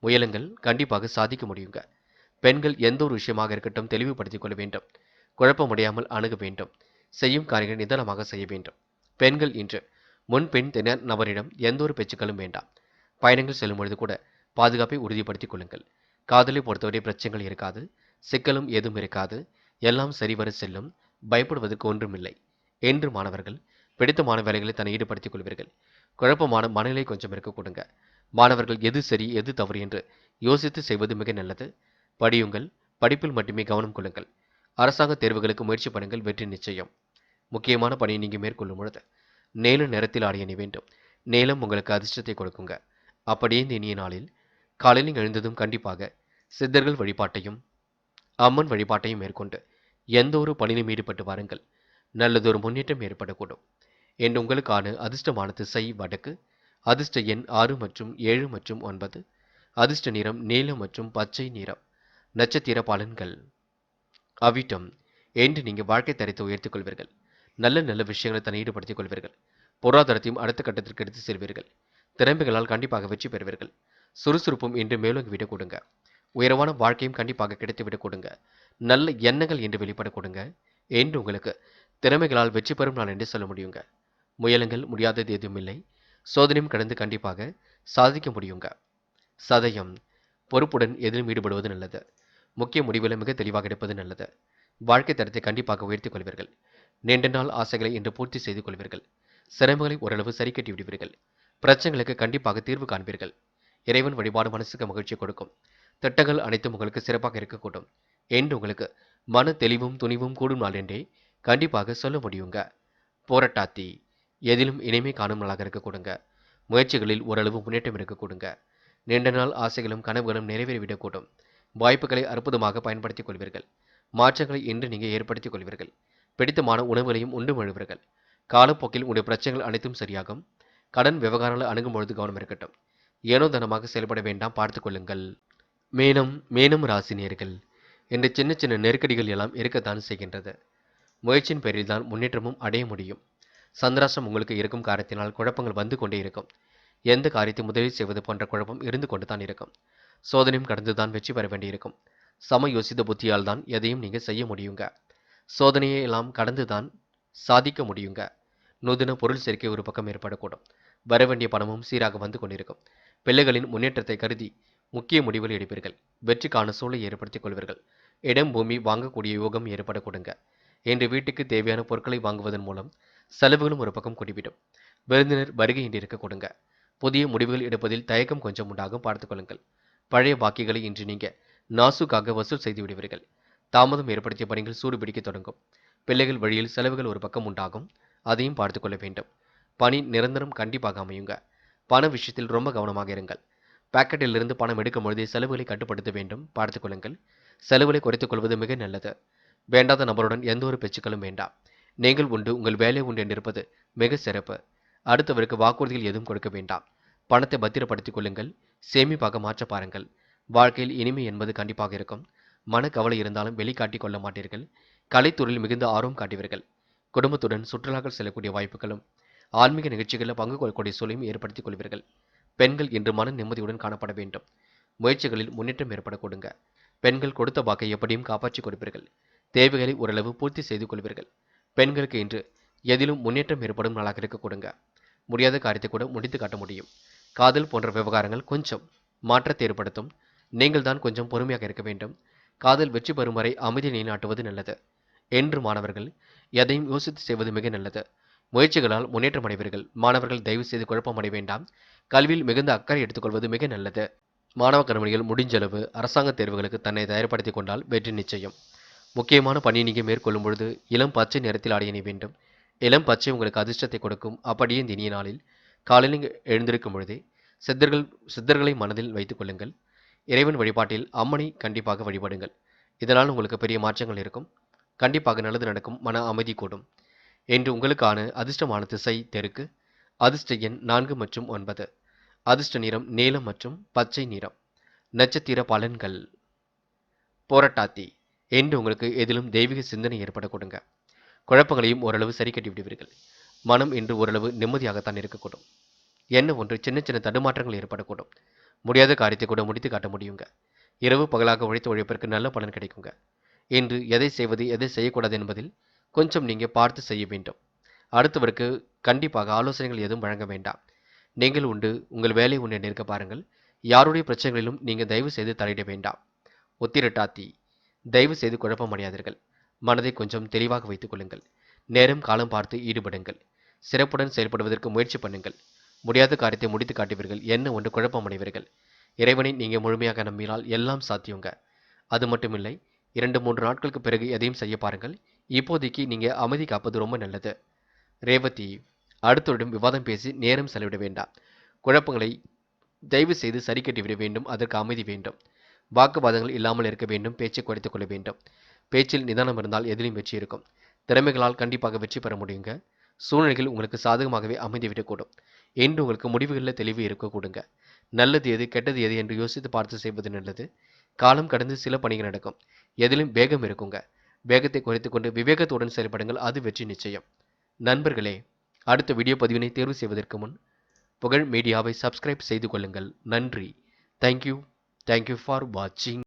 முயலுங்கள், கண்டிப்பாக சாதிக்க முடியுங்க. பெண்கள் எந்த ஒரு விஷயமாக இருக்கட்டும் தெளிவுபடுத்திக் கொள்ள வேண்டும். குழப்பமடையாமல் அணுக வேண்டும். செய்யும் காரியங்கள் நிதானமாக செய்ய வேண்டும். பெண்கள் இன்று முன்பின் நபரிடம் எந்த ஒரு பேச்சுக்களும் வேண்டாம். பயணங்கள் செல்லும் பொழுது கூட பாதுகாப்பை உறுதிப்படுத்திக் கொள்ளுங்கள். காதலை பொறுத்தவரை பிரச்சனைகள் இருக்காது. சிக்கலும் ஏதும் இருக்காது. எல்லாம் சரிவர செல்லும். பயப்படுவதற்கு ஒன்றுமில்லை. என்று மாணவர்கள் பிடித்தமான வேலைகளை தன்னை ஈடுபடுத்திக் கொள்வீர்கள். குழப்பமான மனநிலை கொஞ்சம் இருக்க கொடுங்க. மாணவர்கள் எது சரி எது தவறு என்று யோசித்து செய்வது மிக நல்லது. படியுங்கள், படிப்பில் மட்டுமே கவனம் கொள்ளுங்கள். அரசாங்க தேர்வுகளுக்கு முயற்சி பண்ணுங்கள், வெற்றி நிச்சயம். முக்கியமான பணியை நீங்க மேற்கொள்ளும் பொழுது நீல நிறத்தில் ஆடை அணி வேண்டும். நீலம் உங்களுக்கு அதிர்ஷ்டத்தை கொடுக்குங்க. அப்படியே இந்த இனிய நாளில் காலையில் எழுந்ததும் கண்டிப்பாக சித்தர்கள் வழிபாட்டையும் அம்மன் வழிபாட்டையும் மேற்கொண்டு எந்த ஒரு பணியிலும் ஈடுபட்டு வாருங்கள். நல்லதொரு முன்னேற்றம் ஏற்படக்கூடும். என்று உங்களுக்கான அதிர்ஷ்டமான திசை வடக்கு. அதிர்ஷ்ட எண் 6 மற்றும் 7 மற்றும் 9. அதிர்ஷ்ட நிறம் நீலம் மற்றும் பச்சை நிறம். நட்சத்திர பலன்கள். அவிட்டம். என்று நீங்கள் வாழ்க்கை தரத்தை உயர்த்திக் கொள்வீர்கள். நல்ல நல்ல விஷயங்களை தன்னை ஈடுபடுத்திக் கொள்வீர்கள். பொருளாதாரத்தையும் அடுத்த கட்டத்திற்கு எடுத்து செல்வீர்கள். திறமைகளால் கண்டிப்பாக வெற்றி பெறுவீர்கள். சுறுசுறுப்பும் இன்று மேலோங்கி விடக் கொடுங்க. உயர்வான வாழ்க்கையும் கண்டிப்பாக கிடைத்துவிடக் கொடுங்க. நல்ல எண்ணங்கள் என்று வெளிப்பட கொடுங்க. என்று உங்களுக்கு திறமைகளால் வெற்றி பெறும் நாள் என்று சொல்ல முடியுங்க. முயலுங்கள், முடியாதது எதுவும் இல்லை. சோதனையும் கடந்து கண்டிப்பாக சாதிக்க முடியுங்க. சதயம். பொறுப்புடன் எதிலும் ஈடுபடுவது நல்லது. முக்கிய முடிவுகளை மிக தெளிவாக எடுப்பது நல்லது. வாழ்க்கை தரத்தை கண்டிப்பாக உயர்த்திக் கொள்வீர்கள். நீண்ட நாள் ஆசைகளை இன்று பூர்த்தி செய்து கொள்வீர்கள். சிரமங்களை ஓரளவு சரி கட்டி விடுவீர்கள். பிரச்சனைகளுக்கு கண்டிப்பாக தீர்வு காண்பீர்கள். இறைவன் வழிபாடு மனசுக்கு மகிழ்ச்சி கொடுக்கும். திட்டங்கள் அனைத்தும் உங்களுக்கு சிறப்பாக இருக்கக்கூடும். என்று உங்களுக்கு மன தெளிவும் துணிவும் கூடும் நாள் என்றே கண்டிப்பாக சொல்ல முடியுங்க. போராட்டாத்தி. எதிலும் இனிமை காணும் நாளாக இருக்க கொடுங்க. முயற்சிகளில் ஓரளவு முன்னேற்றம் இருக்க கொடுங்க. நீண்ட நாள் ஆசைகளும் கனவுகளும் நிறைவேறிவிடக்கூடும். வாய்ப்புகளை அற்புதமாக பயன்படுத்திக் கொள்வீர்கள். மாற்றங்களை இன்று நீங்கள் ஏற்படுத்திக் கொள்வீர்கள். பிடித்தமான உணவுகளையும் உண்டு மழுவீர்கள். காலப்போக்கில் உடைய பிரச்சனைகள் அனைத்தும் சரியாகும். கடன் விவகாரங்களை அணுகும் பொழுது கவனம் இருக்கட்டும். ஏனோ தனமாக செயல்பட வேண்டாம், பார்த்துக் கொள்ளுங்கள். மேனம் ராசி நேர்கள். இன்று சின்ன சின்ன நெருக்கடிகள் எல்லாம் இருக்கத்தான் செய்கின்றது. முயற்சியின் பேரில் தான் முன்னேற்றமும் அடைய முடியும். சந்திராஷ்டிரம் உங்களுக்கு இருக்கும் காரணத்தினால் குழப்பங்கள் வந்து கொண்டே இருக்கும். எந்த காரியத்தை முதலில் செய்வது போன்ற குழப்பம் இருந்து கொண்டு தான் இருக்கும். சோதனையும் கடந்துதான் வெற்றி பெற வேண்டியிருக்கும். சம யோசித்த புத்தியால் தான் எதையும் நீங்க செய்ய முடியுங்க. சோதனையை எல்லாம் கடந்துதான் சாதிக்க முடியுங்க. நூதன பொருள் சேர்க்கை ஒரு பக்கம் ஏற்படக்கூடும். வரவேண்டிய பணமும் சீராக வந்து கொண்டிருக்கும். பிள்ளைகளின் முன்னேற்றத்தை கருதி முக்கிய முடிவுகள் எடுப்பீர்கள். வெற்றிக்கான சூழலை ஏற்படுத்திக் கொள்வீர்கள். இடம் பூமி வாங்கக்கூடிய யோகம் ஏற்படக்கூடுங்க. இன்று வீட்டுக்கு தேவையான பொருட்களை வாங்குவதன் மூலம் செலவுகளும் ஒரு பக்கம் கூடிவிடும். விருந்தினர் வருகை இன்று இருக்க கொடுங்க. புதிய முடிவுகள் எடுப்பதில் தயக்கம் கொஞ்சம் உண்டாகும், பார்த்துக் கொள்ளுங்கள். பழைய பாக்கிகளை இன்று நீங்க நாசுக்காக வசூல் செய்து விடுவீர்கள். தாமதம் ஏற்படுத்திய பணிகள் சூடு பிடிக்க தொடங்கும். பிள்ளைகள் வழியில் செலவுகள் ஒரு பக்கம் உண்டாகும், அதையும் பார்த்துக் கொள்ள வேண்டும். பணி நிரந்தரம் கண்டிப்பாக அமையுங்க. பண விஷயத்தில் ரொம்ப கவனமாக இருங்கள். பாக்கெட்டில் இருந்து பணம் எடுக்கும் பொழுதே செலவுகளை கட்டுப்படுத்த வேண்டும், பார்த்துக் கொள்ளுங்கள். செலவுகளை குறைத்துக் கொள்வது மிக நல்லது. வேண்டாத நபருடன் எந்த ஒரு பேச்சுக்களும் வேண்டாம். நீங்கள் உண்டு, உங்கள் வேலை உண்டு என்றிருப்பது மிக சிறப்பு. அடுத்தவருக்கு வாக்குறுதிகள் எதுவும் கொடுக்க வேண்டாம். பணத்தை பத்திரப்படுத்திக் கொள்ளுங்கள். சேமிப்பாக மாற்ற பாருங்கள். வாழ்க்கையில் இனிமை என்பது கண்டிப்பாக இருக்கும். மனக்கவலை இருந்தாலும் வெளிக்காட்டிக் கொள்ள மாட்டீர்கள். கலைத்துறையில் மிகுந்த ஆர்வம் காட்டுவீர்கள். குடும்பத்துடன் சுற்றுலாக்கள் செல்லக்கூடிய வாய்ப்புகளும் ஆன்மீக நிகழ்ச்சிகளில் பங்கு கொள்ளக்கூடிய சூழலையும் ஏற்படுத்திக் கொள்வீர்கள். பெண்கள் இன்று மன நிம்மதியுடன் காணப்பட வேண்டும். முயற்சிகளில் முன்னேற்றம் ஏற்பட கொடுங்க. பெண்கள் கொடுத்த வாக்கை எப்படியும் காப்பாற்றிக் கொடுப்பீர்கள். தேவைகளை ஓரளவு பூர்த்தி செய்து கொள்வீர்கள். பெண்களுக்கு இன்று எதிலும் முன்னேற்றம் ஏற்படும் நாளாக இருக்க கொடுங்க. முடியாத காரியத்தை கூட முடித்து காட்ட முடியும். காதல் போன்ற விவகாரங்கள் கொஞ்சம் மாற்றத்தை ஏற்படுத்தும். நீங்கள் தான் கொஞ்சம் பொறுமையாக இருக்க வேண்டும். காதல் வெற்றி பெறும் வரை அமைதி நிலைநாட்டுவது நல்லது. என்று மாணவர்கள் எதையும் யோசித்து செய்வது மிக நல்லது. முயற்சிகளால் முன்னேற்றம் அடைவீர்கள். மாணவர்கள் தயவு செய்து குழப்பம் அடைய வேண்டாம். கல்வியில் மிகுந்த அக்கறை எடுத்துக்கொள்வது மிக நல்லது. மாணவ கண்மணிகள் முடிஞ்சளவு அரசாங்க தேர்வுகளுக்கு தன்னை தயார்படுத்திக் கொண்டால் வெற்றி நிச்சயம். முக்கியமான பணியை நீங்கள் மேற்கொள்ளும் பொழுது இளம் பச்சை நிறத்தில் ஆடை அணிய வேண்டும். இளம் பச்சை உங்களுக்கு அதிர்ஷ்டத்தை கொடுக்கும். அப்படியே இந்த இனிய நாளில் காலையில் நீங்கள் எழுந்திருக்கும் பொழுதே சித்தர்களை மனதில் வைத்துக் கொள்ளுங்கள். இறைவன் வழிபாட்டில் அம்மனை கண்டிப்பாக வழிபடுங்கள். இதனால் உங்களுக்கு பெரிய மாற்றங்கள் இருக்கும். கண்டிப்பாக நல்லது நடக்கும். மன அமைதி கூடும். என்று உங்களுக்கான அதிர்ஷ்டமான திசை தெற்கு. அதிர்ஷ்ட எண் 4 மற்றும் 9. அதிர்ஷ்ட நிறம் நீலம் மற்றும் பச்சை நிறம். நட்சத்திர பலன்கள். போராட்டாத்தி. என்று உங்களுக்கு எதிலும் தெய்வீக சிந்தனை ஏற்பட கொடுங்க. குழப்பங்களையும் ஓரளவு சரி கட்டி விடுவீர்கள். மனம் இன்று ஓரளவு நிம்மதியாகத்தான் இருக்கக்கூடும். என்ன ஒன்று சின்ன சின்ன தடுமாற்றங்கள் ஏற்படக்கூடும். முடியாத காரியத்தை கூட முடித்து காட்ட முடியுங்க. இரவு பகலாக உழைத்த உழைப்பிற்கு நல்ல பலன் கிடைக்குங்க. இன்று எதை செய்வது எதை செய்யக்கூடாது என்பதில் கொஞ்சம் நீங்கள் பார்த்து செய்ய வேண்டும். அடுத்தவருக்கு கண்டிப்பாக ஆலோசனைகள் எதுவும் வழங்க வேண்டாம். நீங்கள் உண்டு, உங்கள் வேலை உண்டு என்று இருக்க பாருங்கள். யாருடைய பிரச்சனைகளிலும் நீங்கள் தயவு செய்து தலையிட வேண்டாம். உத்திரட்டாத்தி. தயவு செய்து குழப்பம் அடையாதீர்கள். மனதை கொஞ்சம் தெளிவாக வைத்துக் கொள்ளுங்கள். நேரம் காலம் பார்த்து ஈடுபடுங்கள். சிறப்புடன் செயல்படுவதற்கு முயற்சி பண்ணுங்கள். முடியாத காரியத்தை முடித்து காட்டுவீர்கள். என்ன ஒன்று குழப்பம் அடைவீர்கள். இறைவனை நீங்கள் முழுமையாக நம்பினால் எல்லாம் சாத்தியுங்க. அது மட்டுமில்லை, 2-3 நாட்களுக்கு பிறகு எதையும் செய்ய பாருங்கள். இப்போதைக்கு நீங்க அமைதி காப்பது ரொம்ப நல்லது. ரேவதி, அடுத்தவரிடம் விவாதம் பேசி நேரம் செலவிட வேண்டாம். குழப்பங்களை தயவு செய்து சரி கட்டி விட வேண்டும். அதற்கு அமைதி வேண்டும். வாக்குவாதங்கள் இல்லாமல் இருக்க வேண்டும். பேச்சை குறைத்துக் கொள்ள வேண்டும். பேச்சில் நிதானம் இருந்தால் எதிலும் வெற்றி இருக்கும். திறமைகளால் கண்டிப்பாக வெற்றி பெற முடியுங்க. சூழ்நிலைகள் உங்களுக்கு சாதகமாகவே அமைந்துவிடக்கூடும். என்று உங்களுக்கு முடிவுகளில் தெளிவு இருக்க கொடுங்க. நல்லது எது கெட்டது எது என்று யோசித்து பார்த்து செய்வது நல்லது. காலம் கடந்து சில பணிகள் நடக்கும். எதிலும் வேகம் இருக்குங்க. வேகத்தை குறைத்துக்கொண்டு விவேகத்துடன் செயல்படுங்கள். அது வெற்றி நிச்சயம். நண்பர்களே, அடுத்த வீடியோ பதிவினை தேர்வு செய்வதற்கு முன் புகழ் மீடியாவை சப்ஸ்கிரைப் செய்து கொள்ளுங்கள். நன்றி. தேங்க்யூ ஃபார் வாட்சிங்.